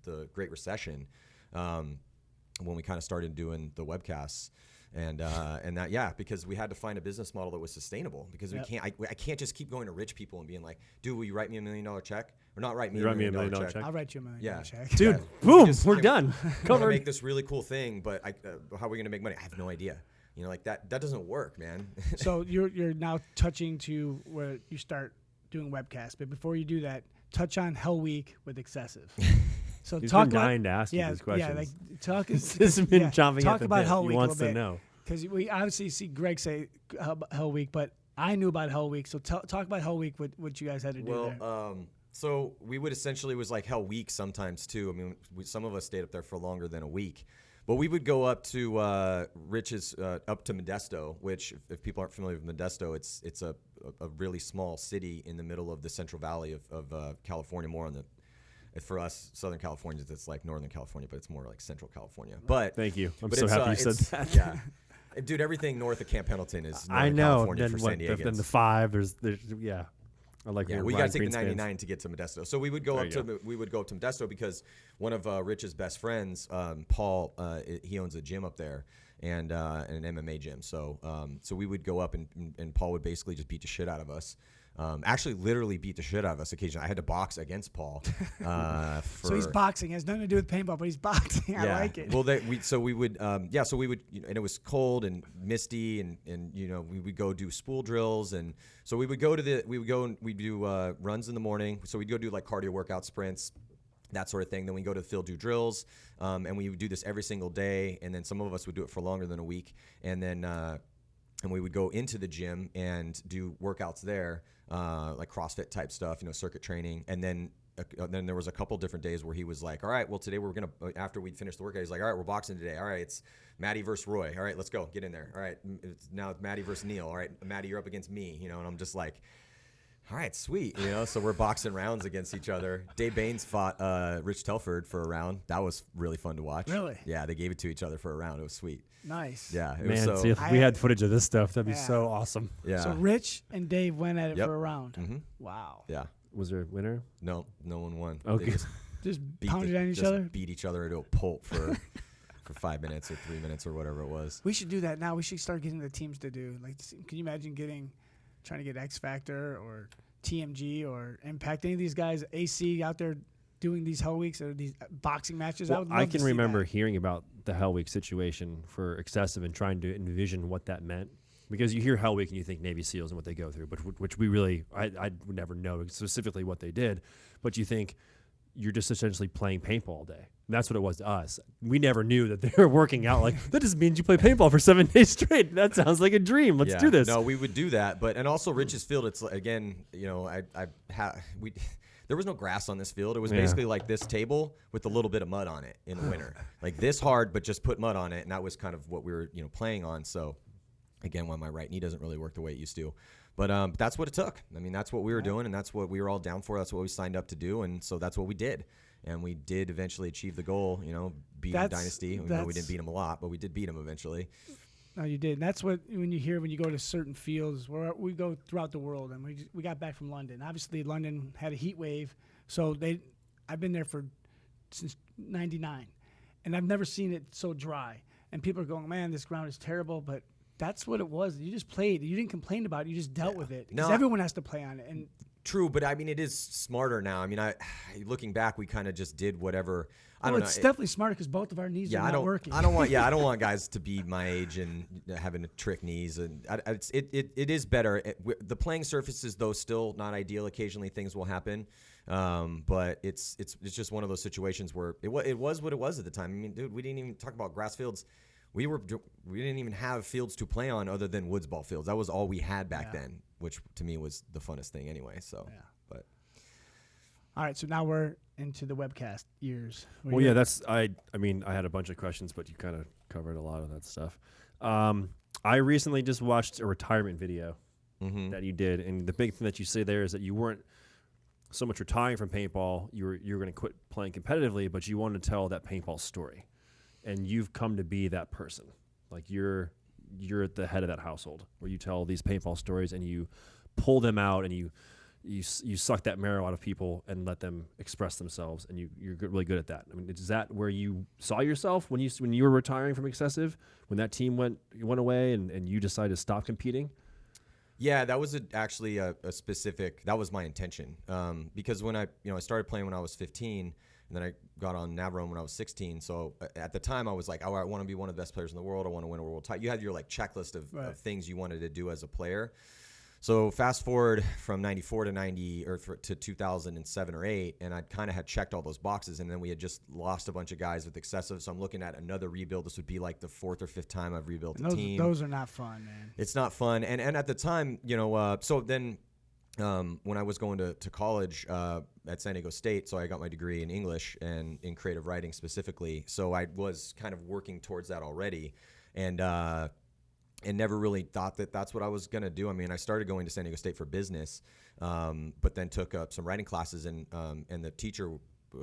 the Great Recession, when we kind of started doing the webcasts. And that because we had to find a business model that was sustainable because we can't I can't just keep going to rich people and being like, dude, will you write me $1 million check or not write me $1 million check? I'll write you $1 million check. Dude, boom, we're done. We're Covered. gonna make this really cool thing, but how are we gonna make money? I have no idea. Like that doesn't work, man. So you're now touching to where you start doing webcasts, but before you do that, touch on Hell Week with Excessive. So He's talk been about, dying to ask you these questions. Yeah, like talk. This has been chomping talk at the about bit. Hell He Week wants a little to bit, know. because we obviously see Greg say Hell Week, but I knew about Hell Week. So talk about Hell Week, what you guys had to do there. So we would essentially, it was like Hell Week sometimes too. I mean, some of us stayed up there for longer than a week. But we would go up to Rich's, up to Modesto, which if people aren't familiar with Modesto, it's a really small city in the middle of the Central Valley of California, more on the For us, Southern Californians, it's like Northern California, but it's more like Central California. But Thank you. I'm but so it's, happy you said it's- that. Yeah. Dude, everything north of Camp Pendleton is Northern I know. California Then for what? San Diego. Then the 5. There's yeah. I like. Yeah, your we Ryan got to take the Greenspan's. 99 to get to Modesto. So we would go There up you to we would go up to Modesto because one of Rich's best friends, Paul, he owns a gym up there and an MMA gym. So so we would go up and Paul would basically just beat the shit out of us. Actually, literally beat the shit out of us occasionally. I had to box against Paul. So he's boxing. It has nothing to do with paintball, but he's boxing. I like it. Well, we would and it was cold and misty, and we would go do spool drills, and so we would go and we do runs in the morning. So we'd go do like cardio workout sprints, that sort of thing. Then we go to the field, do drills, and we would do this every single day. And then some of us would do it for longer than a week, and then and we would go into the gym and do workouts there, like CrossFit type stuff, circuit training. And then there was a couple different days where he was like, all right, well, today we're going to, after we'd finished the workout, he's like, all right, we're boxing today. All right, it's Matty versus Roy. All right, let's go. Get in there. All right, now it's Matty versus Neil. All right, Matty, you're up against me, and I'm just like, all right, sweet. So we're boxing rounds against each other. Dave Baines fought Rich Telford for a round. That was really fun to watch. Really? Yeah, they gave it to each other for a round. It was sweet. Nice. Yeah, it Man, was so. see, if we had footage of this stuff, that'd be Yeah. so awesome. Yeah. So Rich and Dave went at it Yep. for a round. Mm-hmm. Wow. Yeah. Was there a winner? No one won. Okay. They just Just beat pounded on each just other. beat each other into a pulp for 5 minutes or 3 minutes or whatever it was. We should do that now. We should start getting the teams to do. Like, can you imagine trying to get X Factor or TMG or Impact? Any of these guys, AC out there doing these Hell Weeks or these boxing matches? Well, I would love I to can see remember that. hearing about the Hell Week situation for Excessive and trying to envision what that meant. Because you hear Hell Week and you think Navy SEALs and what they go through, but which we really, I would never know specifically what they did. But you think you're just essentially playing paintball all day. And that's what it was to us. We never knew that they were working out like, that just means you play paintball for 7 days straight. That sounds like a dream. Let's do this. No, we would do that. And also Rich's field, it's again, there was no grass on this field. It was basically like this table with a little bit of mud on it in the winter. Like this hard, but just put mud on it. And that was kind of what we were, playing on. So again, when my right knee doesn't really work the way it used to. But that's what it took. I mean, that's what we were doing, and that's what we were all down for. That's what we signed up to do, and so that's what we did. And we did eventually achieve the goal, beating Dynasty. We didn't beat them a lot, but we did beat them eventually. No, you did. And that's what when you go to certain fields where we go throughout the world, and we got back from London. Obviously, London had a heat wave, so I've been there since '99, and I've never seen it so dry. And people are going, man, this ground is terrible, but that's what it was. You just played. You didn't complain about it. You just dealt with it. Because everyone has to play on it. And true, but I mean, it is smarter now. I mean, looking back, we kind of just did whatever. I don't know. It's definitely smarter because both of our knees are not working. I don't want guys to be my age and having to trick knees. And it is better. The playing surfaces, though, still not ideal. Occasionally, things will happen. But it's just one of those situations where it was what it was at the time. I mean, dude, we didn't even talk about grass fields. We didn't even have fields to play on other than woods ball fields. That was all we had back then, which to me was the funnest thing anyway. So, but all right, so now we're into the webcast years. Well, yeah, I mean, I had a bunch of questions, but you kind of covered a lot of that stuff. I recently just watched a retirement video that you did, and the big thing that you say there is that you weren't so much retiring from paintball. You were going to quit playing competitively, but you wanted to tell that paintball story. And you've come to be that person. Like you're at the head of that household where you tell these paintball stories and you pull them out and you suck that marrow out of people and let them express themselves. And you're really good at that. I mean, is that where you saw yourself when you were retiring from Excessive, when that team went away and you decided to stop competing? Yeah, that was actually a specific. That was my intention because when I started playing when I was 15. And then I got on Navarone when I was 16. So at the time, I was like, oh, I want to be one of the best players in the world. I want to win a world title. You had your checklist of things you wanted to do as a player. So fast forward from 94 to 2007 or 8, and I kind of had checked all those boxes. And then we had just lost a bunch of guys with Excessive. So I'm looking at another rebuild. This would be like the 4th or 5th time I've rebuilt a team. Those are not fun, man. It's not fun. And at the time, so then when I was going to college at San Diego State, so I got my degree in English and in creative writing specifically. So I was kind of working towards that already, and never really thought that that's what I was going to do. I mean, I started going to San Diego State for business, but then took up some writing classes, and the teacher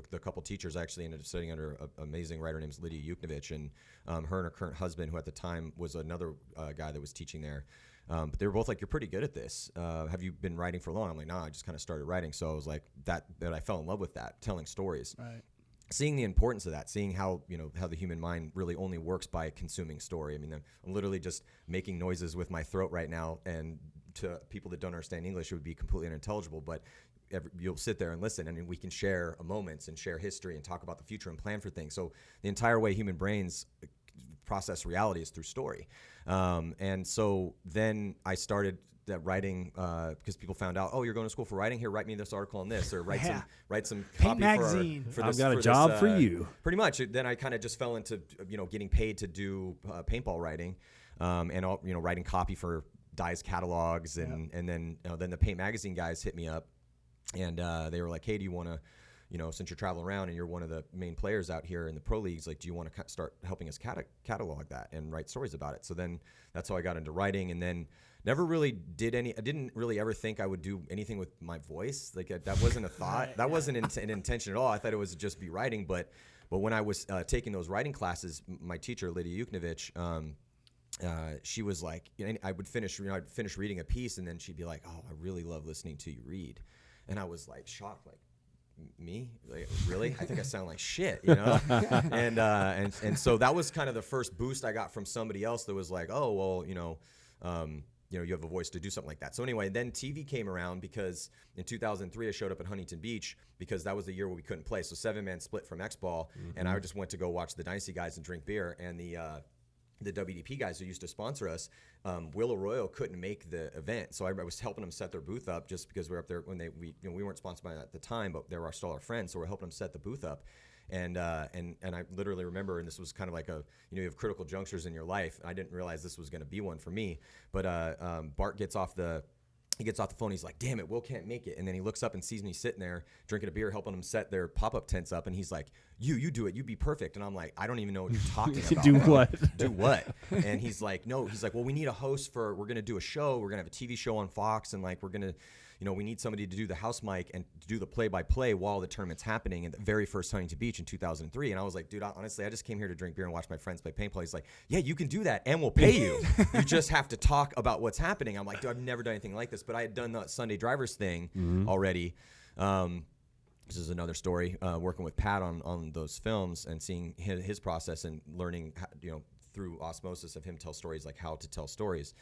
the couple teachers, I actually ended up studying under an amazing writer named Lydia Yuknovich, and her and her current husband, who at the time was another guy that was teaching there. But they were both like, "You're pretty good at this. Have you been writing for long?" I'm like, "No, I just kind of started writing." So I was like, that I fell in love with that, telling stories. Right. Seeing the importance of that, seeing how how the human mind really only works by consuming story. I mean, I'm literally just making noises with my throat right now, and to people that don't understand English, it would be completely unintelligible. But you'll sit there and listen, and we can share moments and share history and talk about the future and plan for things. So the entire way human brains process reality is through story. And so then I started that writing because people found out, oh, you're going to school for writing? Here, write me this article on this, or write some Paint copy magazine. for I've this. got a for job this, for you. Pretty much. Then I kind of just fell into getting paid to do paintball writing, and all, writing copy for Dye's catalogs, and then the Paint Magazine guys hit me up, and they were like, hey, do you want to, since you're traveling around and you're one of the main players out here in the pro leagues, like, do you want to start helping us catalog that and write stories about it? So then that's how I got into writing, and then never really did I didn't really ever think I would do anything with my voice. Like that wasn't a thought. That wasn't an intention at all. I thought it was just be writing. But when I was taking those writing classes, my teacher, Lydia Yuknovich, she was like, I would finish, I'd finish reading a piece, and then she'd be like, oh, I really love listening to you read. And I was like shocked, like, me? Like, really? I think I sound like shit, and so that was kind of the first boost I got from somebody else that was like, oh, well, you have a voice to do something like that. So anyway, then TV came around because in 2003 I showed up at Huntington Beach because that was the year where we couldn't play. So 7-man split from X-Ball, and I just went to go watch the Dynasty guys and drink beer, and the WDP guys who used to sponsor us, Will Arroyo couldn't make the event, so I was helping them set their booth up just because we were up there when we weren't sponsored by them at the time, but they were still our friends, so we're helping them set the booth up. And I literally remember, and this was kind of like you have critical junctures in your life. I didn't realize this was going to be one for me, but Bart gets off the phone. He's like, damn it, Will can't make it. And then he looks up and sees me sitting there drinking a beer, helping them set their pop-up tents up. And he's like, you do it. You'd be perfect. And I'm like, I don't even know what you're talking about. Do what? Do what? And he's like, no. He's like, well, we need a host we're going to do a show. We're going to have a TV show on Fox. And like, we're going to, we need somebody to do the house mic and to do the play-by-play while the tournament's happening at the very first Huntington Beach in 2003. And I was like, dude, honestly, I just came here to drink beer and watch my friends play paintball. He's like, yeah, you can do that, and we'll pay you. You just have to talk about what's happening. I'm like, dude, I've never done anything like this. But I had done the Sunday Drivers thing already. This is another story, working with Pat on those films and seeing his process and learning, through osmosis of him tell stories, like how to tell stories.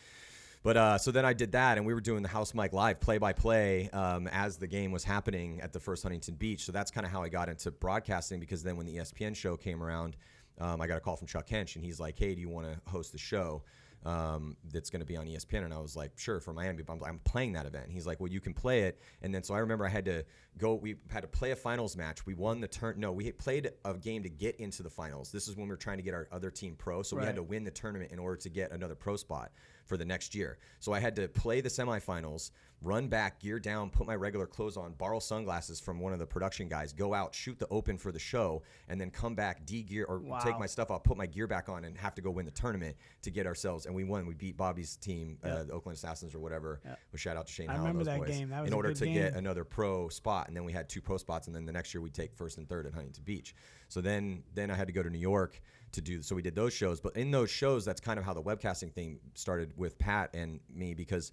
But so then I did that, and we were doing the house mic live, play-by-play, as the game was happening at the first Huntington Beach. So that's kind of how I got into broadcasting, because then when the ESPN show came around, I got a call from Chuck Hench, and he's like, hey, do you want to host the show that's going to be on ESPN? And I was like, sure, for Miami, but I'm playing that event. And he's like, well, you can play it. And then so I remember we had to play a finals match. We won we played a game to get into the finals. This is when we were trying to get our other team pro. So we had to win the tournament in order to get another pro spot for the next year. So I had to play the semifinals, run back, gear down, put my regular clothes on, borrow sunglasses from one of the production guys, go out, shoot the open for the show, and then come back, de-gear, or take my stuff off, put my gear back on, and have to go win the tournament to get ourselves. And we won. We beat Bobby's team, the Oakland Assassins or whatever. Well, shout out to Shane Howell and those boys. Game. That was in order to game. get another pro spot. And then we had 2 pro spots, and then the next year we'd take first and third at Huntington Beach. So then I had to go to New York to do, so we did those shows. But in those shows, that's kind of how the webcasting thing started with Pat and me, because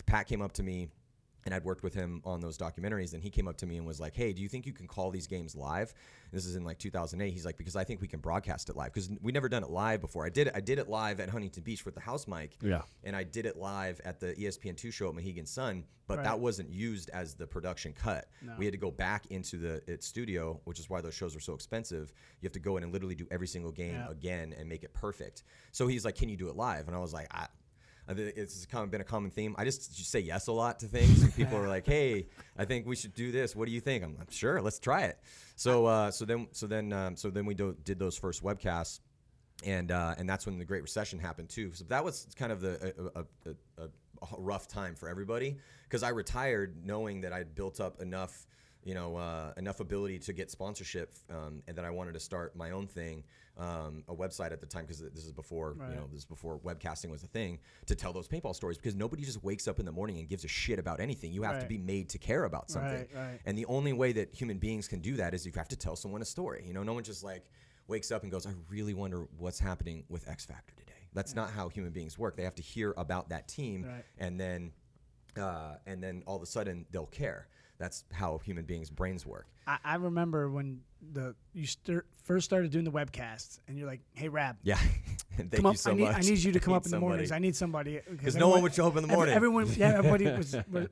Pat came up to me, and I'd worked with him on those documentaries, and he came up to me and was like, hey, do you think you can call these games live? And this is in like 2008. He's like, because I think we can broadcast it live, because we never done it live before. I did it live at Huntington Beach with the house mic, and I did it live at the ESPN2 show at Mohegan Sun, but that wasn't used as the production cut. No. We had to go back into the studio, which is why those shows were so expensive. You have to go in and literally do every single game again and make it perfect. So he's like, can you do it live? And I was like, it's been a common theme. I just say yes a lot to things, and people are like, "Hey, I think we should do this. What do you think?" I'm like, "Sure, let's try it." So then we did those first webcasts, and that's when the Great Recession happened too. So that was kind of a rough time for everybody, because I retired knowing that I'd built up enough enough ability to get sponsorship, and that I wanted to start my own thing, a website at the time, because this is before this is before webcasting was a thing, to tell those paintball stories, because nobody just wakes up in the morning and gives a shit about anything. You have to be made to care about something, and the only way that human beings can do that is you have to tell someone a story. No one just like wakes up and goes, I really wonder what's happening with X Factor today. That's not how human beings work. They have to hear about that team, and then all of a sudden they'll care. That's how human beings' brains work. I remember when you first started doing the webcasts, and you're like, "Hey, Rab, yeah, thank come up. you so much. I need you to come up in the mornings. I need somebody because no one would show up in the morning. Everybody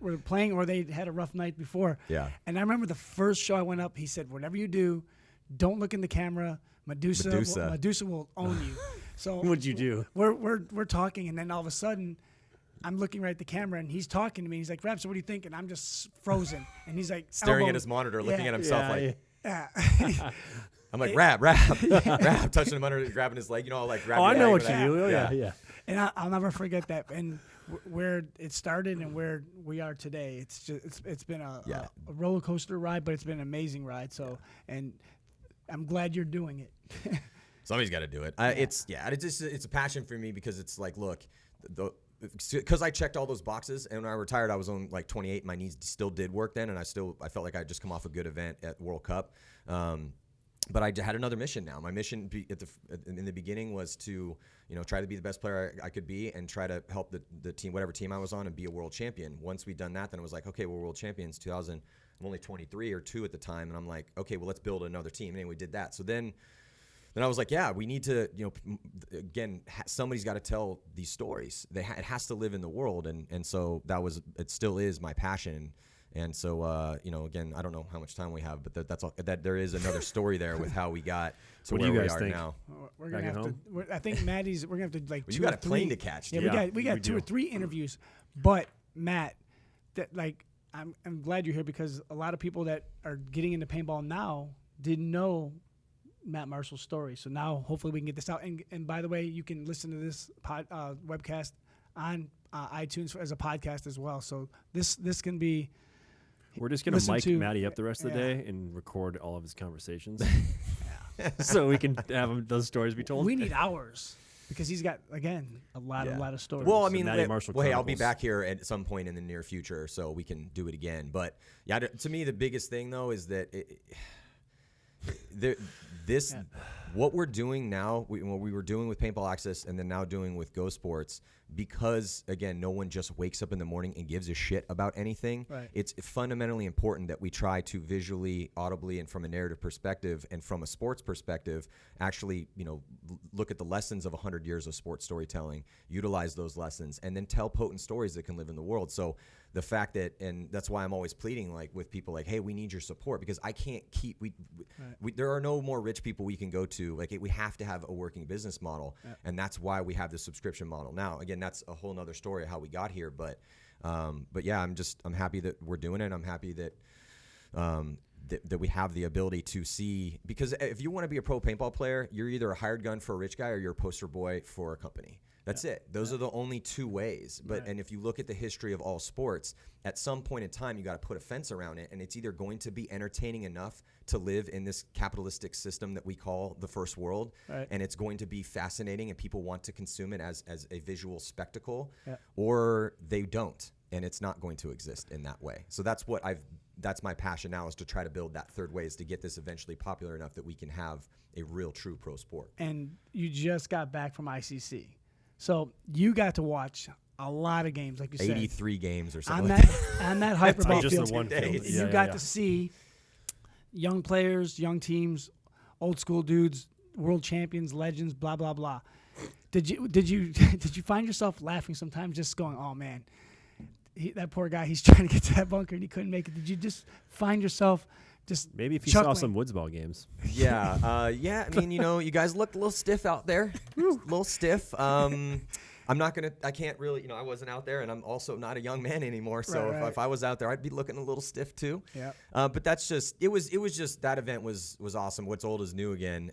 were playing, or they had a rough night before. Yeah. And I remember the first show I went up. He said, "Whatever you do, don't look in the camera. Medusa will own you." So What'd you do? We're talking, and then all of a sudden, I'm looking right at the camera, and he's talking to me. He's like, "Rab, so what do you think?" And I'm just frozen. And he's like, staring at his monitor, looking at himself Yeah. I'm like, Rab, touching him under, grabbing his leg, like grabbing. Oh, I know what like you do. Oh, yeah. yeah. And I'll never forget that. And where it started and where we are today, it's been a roller coaster ride, but it's been an amazing ride. So, and I'm glad you're doing it. Somebody's got to do it. It's a passion for me, because it's like, look, because I checked all those boxes, and when I retired, I was on like 28. My knees still did work then, and I felt like I just come off a good event at World Cup. But I had another mission now. My mission in the beginning was to, try to be the best player I could be, and try to help the team, whatever team I was on, and be a world champion. Once we'd done that, then it was like, okay, we're world champions. 2000, I'm only 23 or 2 at the time, and I'm like, okay, well, let's build another team. And we did that. So then I was like, yeah, we need to, again, somebody's got to tell these stories. It has to live in the world, and so it still is my passion. And so, again, I don't know how much time we have, but that's all. That there is another story there with how we got to What where do you we guys are think? now. We're gonna have to. I think Maddie's. We're gonna have to like. Well, two you got or a plane three- to catch. Yeah, dude. we got two or three interviews. But Matt, I'm glad you're here, because a lot of people that are getting into paintball now didn't know Matt Marshall's story. So now hopefully we can get this out. And by the way, you can listen to this webcast on iTunes as a podcast as well. So this can be. We're just going to mic Matty up the rest of the day and record all of his conversations. So we can have those stories be told. We need hours, because he's got, again, a lot of stories. Well, I So mean, Matty Marshall hey, I'll be Chronicles. back here at some point in the near future, so we can do it again. But yeah, to me, the biggest thing though is that what we're doing now, what we were doing with Paintball Access, and then now doing with Go Sports, because again, no one just wakes up in the morning and gives a shit about anything. Right. It's fundamentally important that we try to visually, audibly, and from a narrative perspective, and from a sports perspective, actually, look at the lessons of 100 years of sports storytelling, utilize those lessons, and then tell potent stories that can live in the world. So the fact that, and that's why I'm always pleading with people hey, we need your support, because I can't keep, there are no more rich people we can go to. We have to have a working business model. Yeah. And that's why we have the subscription model. Now, again, that's a whole nother story of how we got here. But yeah, I'm happy that we're doing it. I'm happy that, that we have the ability to see, because if you want to be a pro paintball player, you're either a hired gun for a rich guy or you're a poster boy for a company. That's it. Those are the only two ways. But and if you look at the history of all sports, at some point in time, you got to put a fence around it, and it's either going to be entertaining enough to live in this capitalistic system that we call the first world, and it's going to be fascinating, and people want to consume it as a visual spectacle, or they don't, and it's not going to exist in that way. So that's my passion now, is to try to build that third way, is to get this eventually popular enough that we can have a real, true pro sport. And you just got back from ICC. So you got to watch a lot of games, like you said. 83 games or something. On that hyperball just field. the one field. You got to see young players, young teams, old school dudes, world champions, legends, blah blah blah. Did you find yourself laughing sometimes, just going, "Oh man, that poor guy, he's trying to get to that bunker and he couldn't make it"? Did you just find yourself just maybe if you chuckling? saw some Woodsball games? Yeah, yeah. I mean, you guys looked a little stiff out there, a little stiff. I can't really, I wasn't out there, and I'm also not a young man anymore. So if I was out there, I'd be looking a little stiff too. Yeah. But that's just, it was just, that event was awesome. What's old is new again.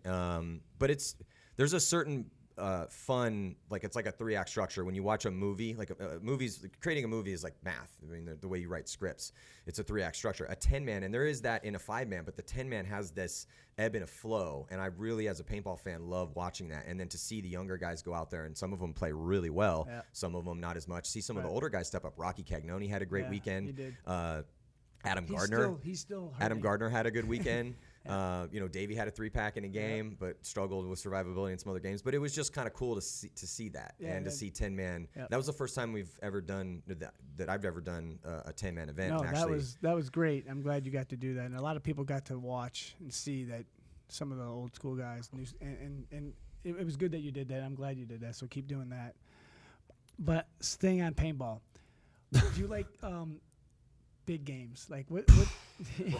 But there's a certain fun. Like it's like a 3-act structure. When you watch a movie, like creating a movie is like math. I mean, the way you write scripts, it's a 3-act structure. A 10-man, and there is that in a 5-man, but the 10-man has this ebb and a flow. And I really, as a paintball fan, love watching that. And then to see the younger guys go out there, and some of them play really well, some of them not as much. See some of the older guys step up. Rocky Cagnoni had a great weekend. He did. Adam Gardner. He's still Adam hurting. Gardner had a good weekend. Davey had a 3-pack in a game, but struggled with survivability in some other games. But it was just kind of cool to see that and to see 10-man. That was the first time we've ever done that I've ever done a 10-man event. No, and actually, that was great. I'm glad you got to do that, and a lot of people got to watch and see that some of the old school guys knew, and it was good that you did that. I'm glad you did that. So keep doing that. But staying on paintball, do you like big games? Like what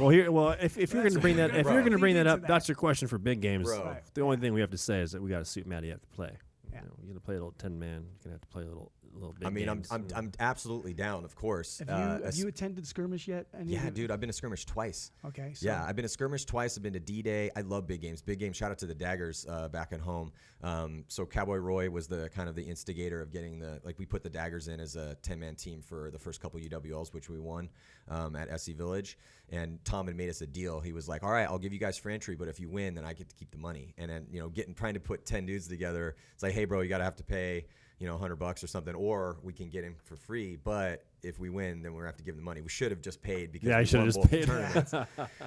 Well, if you're going to bring that, if Bro. you're going to bring that Lead up, into that. that's your question for big games. Bro. Right. The only thing we have to say is that we got to suit Matty up to play. Yeah. You're going to play a little 10-man. You're going to have to play a little big I mean, games. I'm absolutely down, of course. have you attended Skirmish yet? Yeah, dude, I've been to Skirmish twice. Okay. So Yeah, I've been to Skirmish twice. I've been to D-Day. I love big games. Big games. Shout out to the Daggers back at home. So Cowboy Roy was the kind of the instigator of getting we put the Daggers in as a 10-man team for the first couple UWLs, which we won at SC Village. And Tom had made us a deal. He was like, all right, I'll give you guys for entry, but if you win, then I get to keep the money. And then, trying to put 10 dudes together, it's like, hey, bro, you got to have to pay, $100 or something, or we can get him for free. But if we win, then we're gonna have to give him the money. We should have just paid because I we should won have just both paid. tournaments.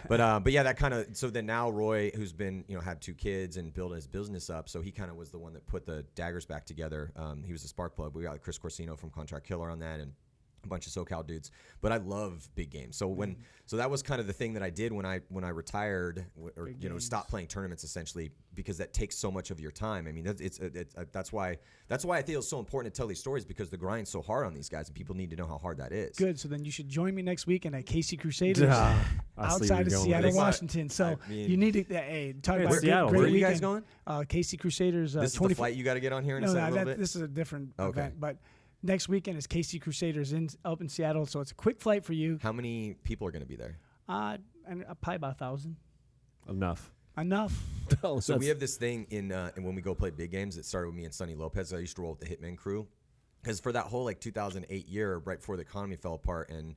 But yeah, that kind of. So then now Roy, who's been had 2 kids and building his business up, so he kind of was the one that put the Daggers back together. He was a spark plug. We got Chris Corsino from Contract Killer on that, and a bunch of SoCal dudes. But I love big games. So so that was kind of the thing that I did when I retired, or stopped playing tournaments essentially, because that takes so much of your time. I mean, that's why I feel it's so important to tell these stories, because the grind's so hard on these guys, and people need to know how hard that is. good. So then you should join me next weekend at KC Crusaders I see outside where of you're going with Seattle, this. Washington. So I mean- you need to talk Hey, about it's a Seattle. great Where are you guys weekend. going? KC Crusaders. This is the flight you got to get on here in a second, a little bit? This is a different Okay. event, but next weekend is KC Crusaders up in Seattle, so it's a quick flight for you. How many people are going to be there? And probably about 1,000. Enough. Enough. So we have this thing and when we go play big games, it started with me and Sonny Lopez. I used to roll with the Hitman crew. Because for that whole 2008 year, right before the economy fell apart and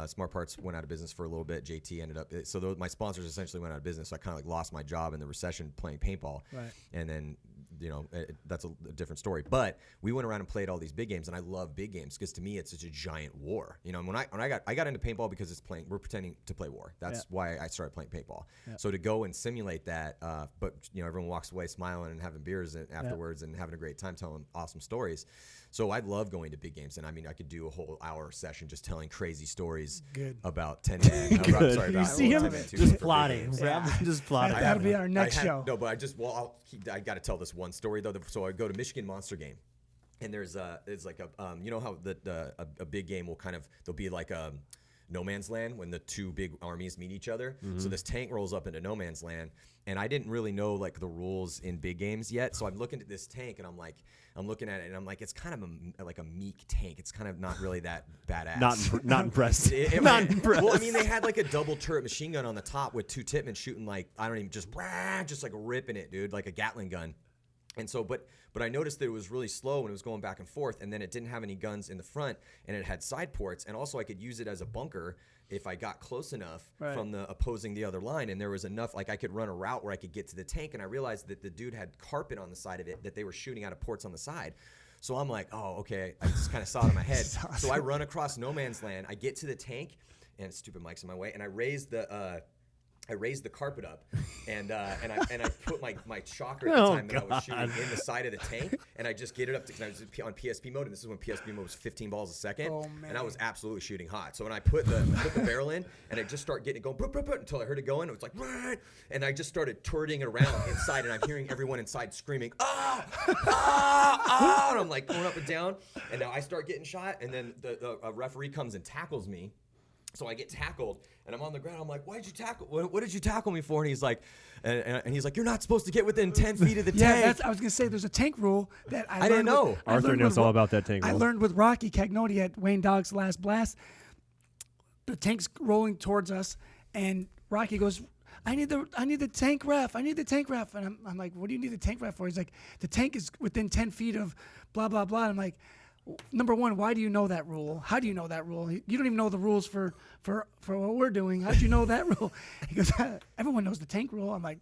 Smart Parts went out of business for a little bit, JT ended up. So my sponsors essentially went out of business. So I kind of lost my job in the recession playing paintball. Right. And then that's a different story. But we went around and played all these big games, and I love big games because to me it's such a giant war. When I got into paintball because we're pretending to play war. That's why I started playing paintball. Yeah. So to go and simulate that, but everyone walks away smiling and having beers afterwards and having a great time telling awesome stories. So I love going to big games, and I mean I could do a whole hour session just telling crazy stories about 10 men. Sorry, You about see him? 10 men too, Just for big plotting. games. Just plotting. That'll be our next show. No, but I got to tell this one story though. So I go to Michigan Monster Game, and there's like a how a big game will there'll be like a no man's land when the 2 big armies meet each other. Mm-hmm. So this tank rolls up into no man's land, and I didn't really know the rules in big games yet. So I'm looking at this tank, and I'm looking at it, and I'm like, it's kind of like a meek tank. It's kind of not really that badass. Not impressed. Not impressed. Well, I mean, they had like a double turret machine gun on the top with 2 Tippmann shooting just like ripping it, dude, like a Gatling gun. And so, but I noticed that it was really slow when it was going back and forth, and then it didn't have any guns in the front, and it had side ports, and also I could use it as a bunker if I got close enough from the opposing the other line, and there was enough, I could run a route where I could get to the tank, and I realized that the dude had carpet on the side of it that they were shooting out of ports on the side. So I'm like, oh, okay. I just kind of saw it in my head. Awesome. So I run across no man's land. I get to the tank, and stupid mic's in my way, and I raise the carpet up, and I put my shocker at the time that I was shooting in the side of the tank, and I just get it up because I was on PSP mode, and this is when PSP mode was 15 balls a second, and I was absolutely shooting hot. So when I put the barrel in, and I just start getting it going, until I heard it going, it was like, and I just started turning it around inside, and I'm hearing everyone inside screaming, ah, ah, ah, and I'm like going up and down, and now I start getting shot, and then the referee comes and tackles me. So I get tackled, and I'm on the ground. I'm like, "Why did you tackle? What did you tackle me for?" And he's like, and he's like, "You're not supposed to get within 10 feet of the tank." I was gonna say there's a tank rule that I didn't know. Arthur knows all about that tank I rule. learned with Rocky Cagnoni at Wayne Dogg's Last Blast. The tank's rolling towards us, and Rocky goes, I need the tank ref. I need the tank ref. And I'm like, what do you need the tank ref for? He's like, the tank is within 10 feet of blah, blah, blah. And I'm like, number one, why do you know that rule? How do you know that rule? You don't even know the rules for what we're doing. How do you know that rule? He goes, everyone knows the tank rule. I'm like,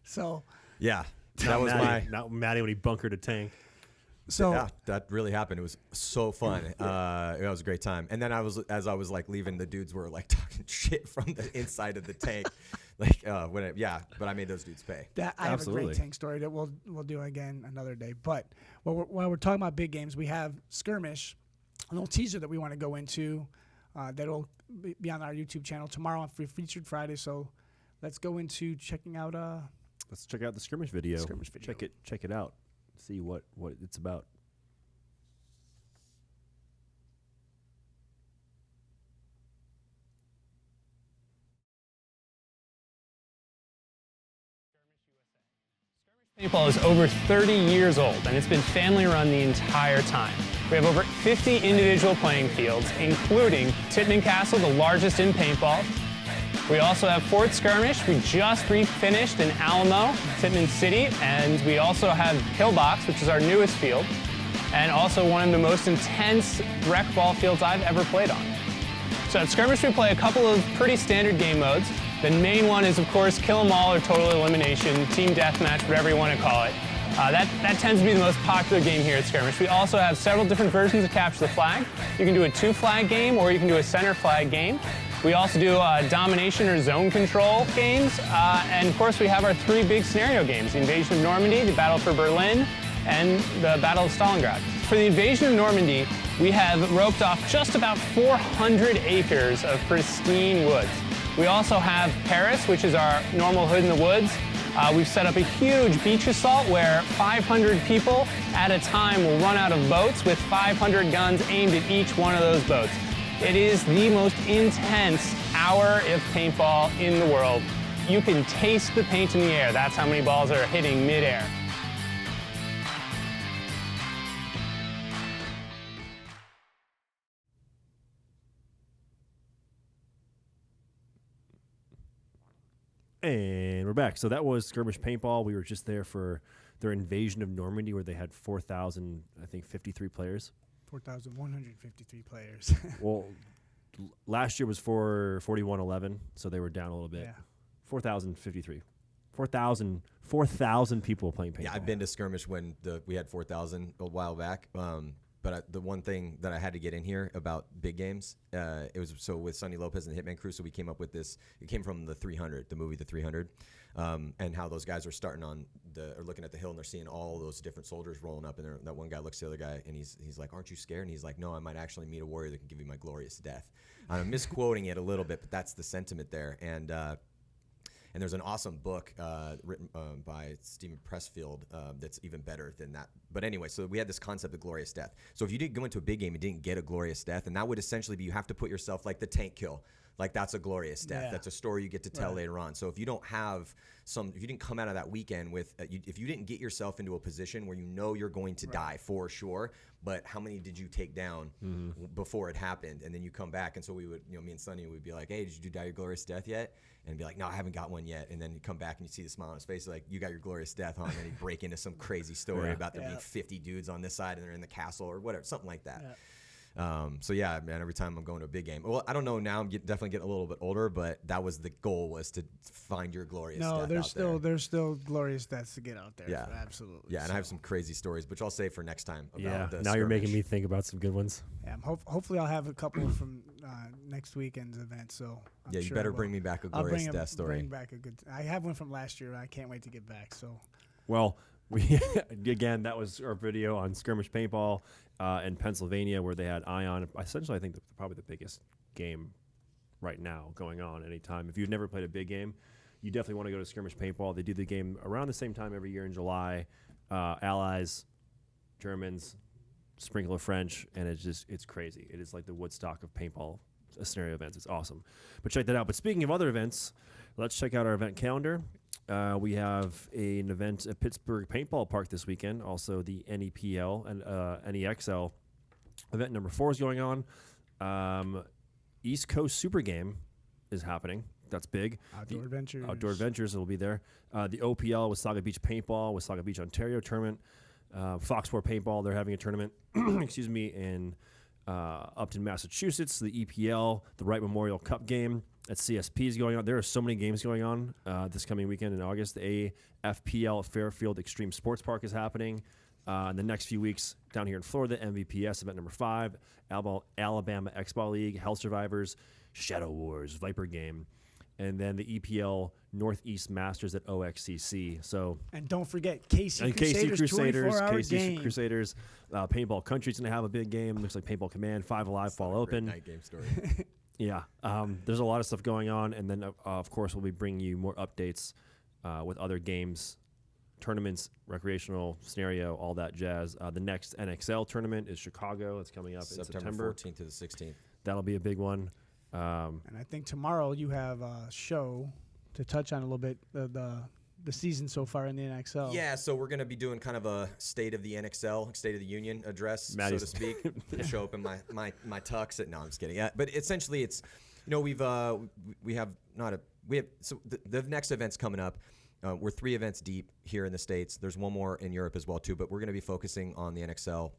so. Yeah. That was not Matty when he bunkered a tank. So yeah, that really happened. It was so fun. It was a great time. And then as I was like leaving, the dudes were like talking shit from the inside of the tank. But I made those dudes pay. I have a great tank story that we'll do again another day. But while we're talking about big games, we have Skirmish, a little teaser that we want to go into that'll be on our YouTube channel tomorrow on Featured Friday. So let's go into checking out. Let's check out the Skirmish video. Skirmish video. Check it out. See what it's about. Paintball is over 30 years old, and it's been family run the entire time. We have over 50 individual playing fields, including Tittman Castle, the largest in paintball. We also have Fort Skirmish. We just refinished in Alamo, Tittman City, and we also have Pillbox, which is our newest field, and also one of the most intense rec ball fields I've ever played on. So at Skirmish, we play a couple of pretty standard game modes. The main one is, of course, Kill 'em all or Total Elimination, Team Deathmatch, whatever you want to call it. That tends to be the most popular game here at Skirmish. We also have several different versions of Capture the Flag. You can do a 2-flag game, or you can do a center flag game. We also do domination or zone control games. And of course, we have our 3 big scenario games: the Invasion of Normandy, the Battle for Berlin, and the Battle of Stalingrad. For the Invasion of Normandy, we have roped off just about 400 acres of pristine woods. We also have Paris, which is our normal hood in the woods. We've set up a huge beach assault where 500 people at a time will run out of boats with 500 guns aimed at each one of those boats. It is the most intense hour of paintball in the world. You can taste the paint in the air. That's how many balls are hitting midair. And we're back. So that was Skirmish Paintball. We were just there for their Invasion of Normandy, where they had 4,053 players. 4,153 players. Well, last year was for 4,111, so they were down a little bit. Yeah. 4,053. 4,000 people playing paintball. Yeah, I've been to Skirmish when we had 4,000 a while back. But the one thing that I had to get in here about big games, it was so with Sonny Lopez and the Hitman Crew, so we came up with this. It came from the 300, the movie The 300, and how those guys are starting on or looking at the hill and they're seeing all those different soldiers rolling up, and that one guy looks at the other guy and he's like, "Aren't you scared?" And he's like, "No, I might actually meet a warrior that can give you my glorious death." I'm misquoting it a little bit, but that's the sentiment there. And there's an awesome book written by Stephen Pressfield that's even better than that. But anyway, so we had this concept of glorious death. So if you didn't go into a big game and didn't get a glorious death, and that would essentially be you have to put yourself like the tank kill. Like that's a glorious death. Yeah. That's a story you get to tell later on. So if you don't have if you didn't come out of that weekend with, if you didn't get yourself into a position where you know you're going to die for sure, but how many did you take down before it happened? And then you come back, and so we would, me and Sonny would be like, "Hey, did you die your glorious death yet?" And be like, "No, I haven't got one yet." And then you come back and you see the smile on his face, like, "You got your glorious death, huh?" And then he'd break into some crazy story about there being 50 dudes on this side and they're in the castle or whatever, something like that. Yeah. So yeah, man, every time I'm going to a big game. Well, I don't know now. I'm definitely getting a little bit older, but that was the goal, was to find your glorious death. No, there's still glorious deaths to get out there. Yeah, absolutely. Yeah, and I have some crazy stories, which I'll save for next time. About now you're making me think about some good ones. Yeah, hopefully I'll have a couple from next weekend's event. So I'm you sure better bring me back a glorious death story. Bring back a good. I have one from last year. I can't wait to get back. So. Well, again, that was our video on Skirmish Paintball in Pennsylvania, where they had Ion. Essentially, I think probably the biggest game right now going on anytime. If you've never played a big game, you definitely want to go to Skirmish Paintball. They do the game around the same time every year in July. Allies, Germans, sprinkle of French, and it's crazy. It is like the Woodstock of paintball scenario events. It's awesome. But check that out. But speaking of other events, let's check out our event calendar. We have an event at Pittsburgh Paintball Park this weekend. Also, the NEPL and NEXL event number 4 is going on. East Coast Super Game is happening. that's big. Outdoor Adventures. Outdoor Adventures will be there. The OPL, Wasaga Beach Paintball, Wasaga Beach, Ontario tournament. Foxport Paintball, they're having a tournament, excuse me, in Upton, Massachusetts. The EPL, the Wright Memorial Cup game at CSP is going on. There are so many games going on this coming weekend in August. The AFPL Fairfield Extreme Sports Park is happening. In the next few weeks down here in Florida, MVPS event number 5, Alabama X-Ball League, Hell Survivors, Shadow Wars, Viper game, and then the EPL Northeast Masters at OXCC. So and don't forget KC Crusaders, 24-hour KC game. Crusaders, Paintball Country's going to have a big game. Looks like Paintball Command, 5 Alive, Fall Open. Night game story. Yeah, there's a lot of stuff going on, and then of course we'll be bringing you more updates with other games, tournaments, recreational scenario, all that jazz. The next NXL tournament is Chicago. It's coming up in September 14th to the 16th. That'll be a big one. And I think tomorrow you have a show to touch on a little bit the season so far in the NXL. Yeah, so we're going to be doing kind of a state of the NXL, State of the Union address, Matty's so to speak. Show up in my tux. No, I'm just kidding. Yeah, but essentially, it's we have so the next event's coming up. We're 3 events deep here in the States. There's one more in Europe as well too, but we're going to be focusing on the NXL.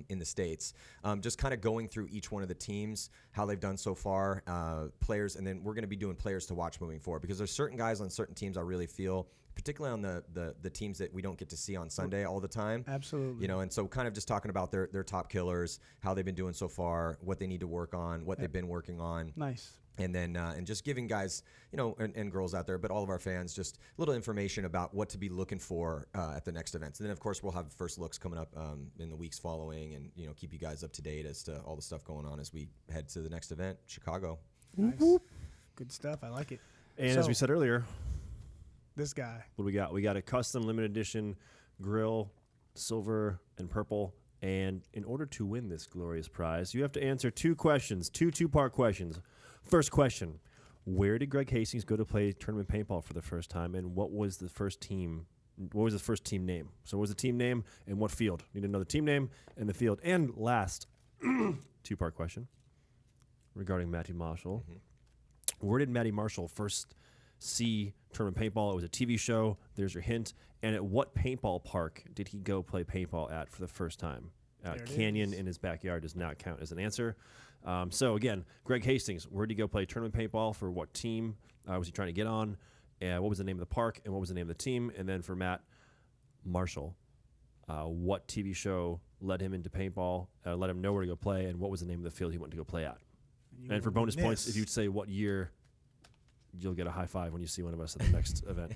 In the States, just kind of going through each one of the teams, how they've done so far, players, and then we're going to be doing players to watch moving forward, because there's certain guys on certain teams I really feel, particularly on the teams that we don't get to see on Sunday all the time. Absolutely. And so kind of just talking about their top killers, how they've been doing so far, what they need to work on, what they've been working on. Nice. And then and just giving guys, and girls out there, but all of our fans, just a little information about what to be looking for at the next events. And then, of course, we'll have first looks coming up in the weeks following, and keep you guys up to date as to all the stuff going on as we head to the next event, Chicago. Nice. Good stuff. I like it. And as we said earlier, this guy. what do we got? We got a custom limited edition grill, silver and purple. And in order to win this glorious prize, you have to answer 2 questions, 2-part questions. First question, where did Greg Hastings go to play tournament paintball for the first time, and what was the first team name? So what was the team name and what field? Need to know the team name and the field. And last, 2-part question regarding Matty Marshall. Mm-hmm. Where did Matty Marshall first see tournament paintball? It was a TV show. There's your hint. And at what paintball park did he go play paintball at for the first time? Canyon in his backyard does not count as an answer. So again, Greg Hastings, where did he go play tournament paintball? For what team was he trying to get on? What was the name of the park? And what was the name of the team? And then for Matt Marshall, what TV show led him into paintball, let him know where to go play, and what was the name of the field he went to go play at? And for bonus points, if you say what year, you'll get a high five when you see one of us at the next event.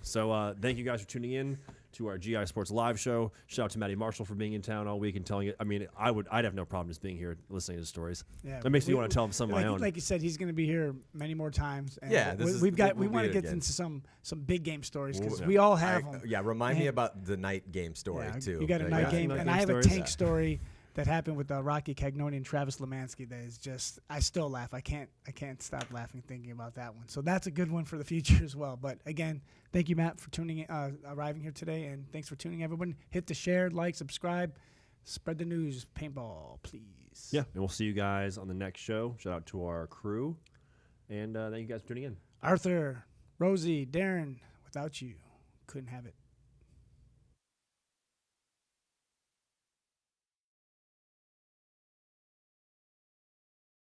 So thank you guys for tuning in to our GI Sports live show. Shout out to Matty Marshall for being in town all week and telling it. I mean, I'd have no problem just being here listening to the stories. Yeah, it makes me want to tell them some of my own. Like you said, he's going to be here many more times. And Yeah, we want to get into some big game stories, because we all have them. Yeah, remind me about the night game story too. You got a night game, and I have a tank story that happened with Rocky Cagnoni and Travis Lemansky that is just, I still laugh. I can't stop laughing thinking about that one. So that's a good one for the future as well. But again, thank you, Matt, for arriving here today, and thanks for tuning, everyone. Hit the share, like, subscribe, spread the news. Paintball, please. Yeah, and we'll see you guys on the next show. Shout out to our crew, and thank you guys for tuning in. Arthur, Rosie, Darren, without you, couldn't have it.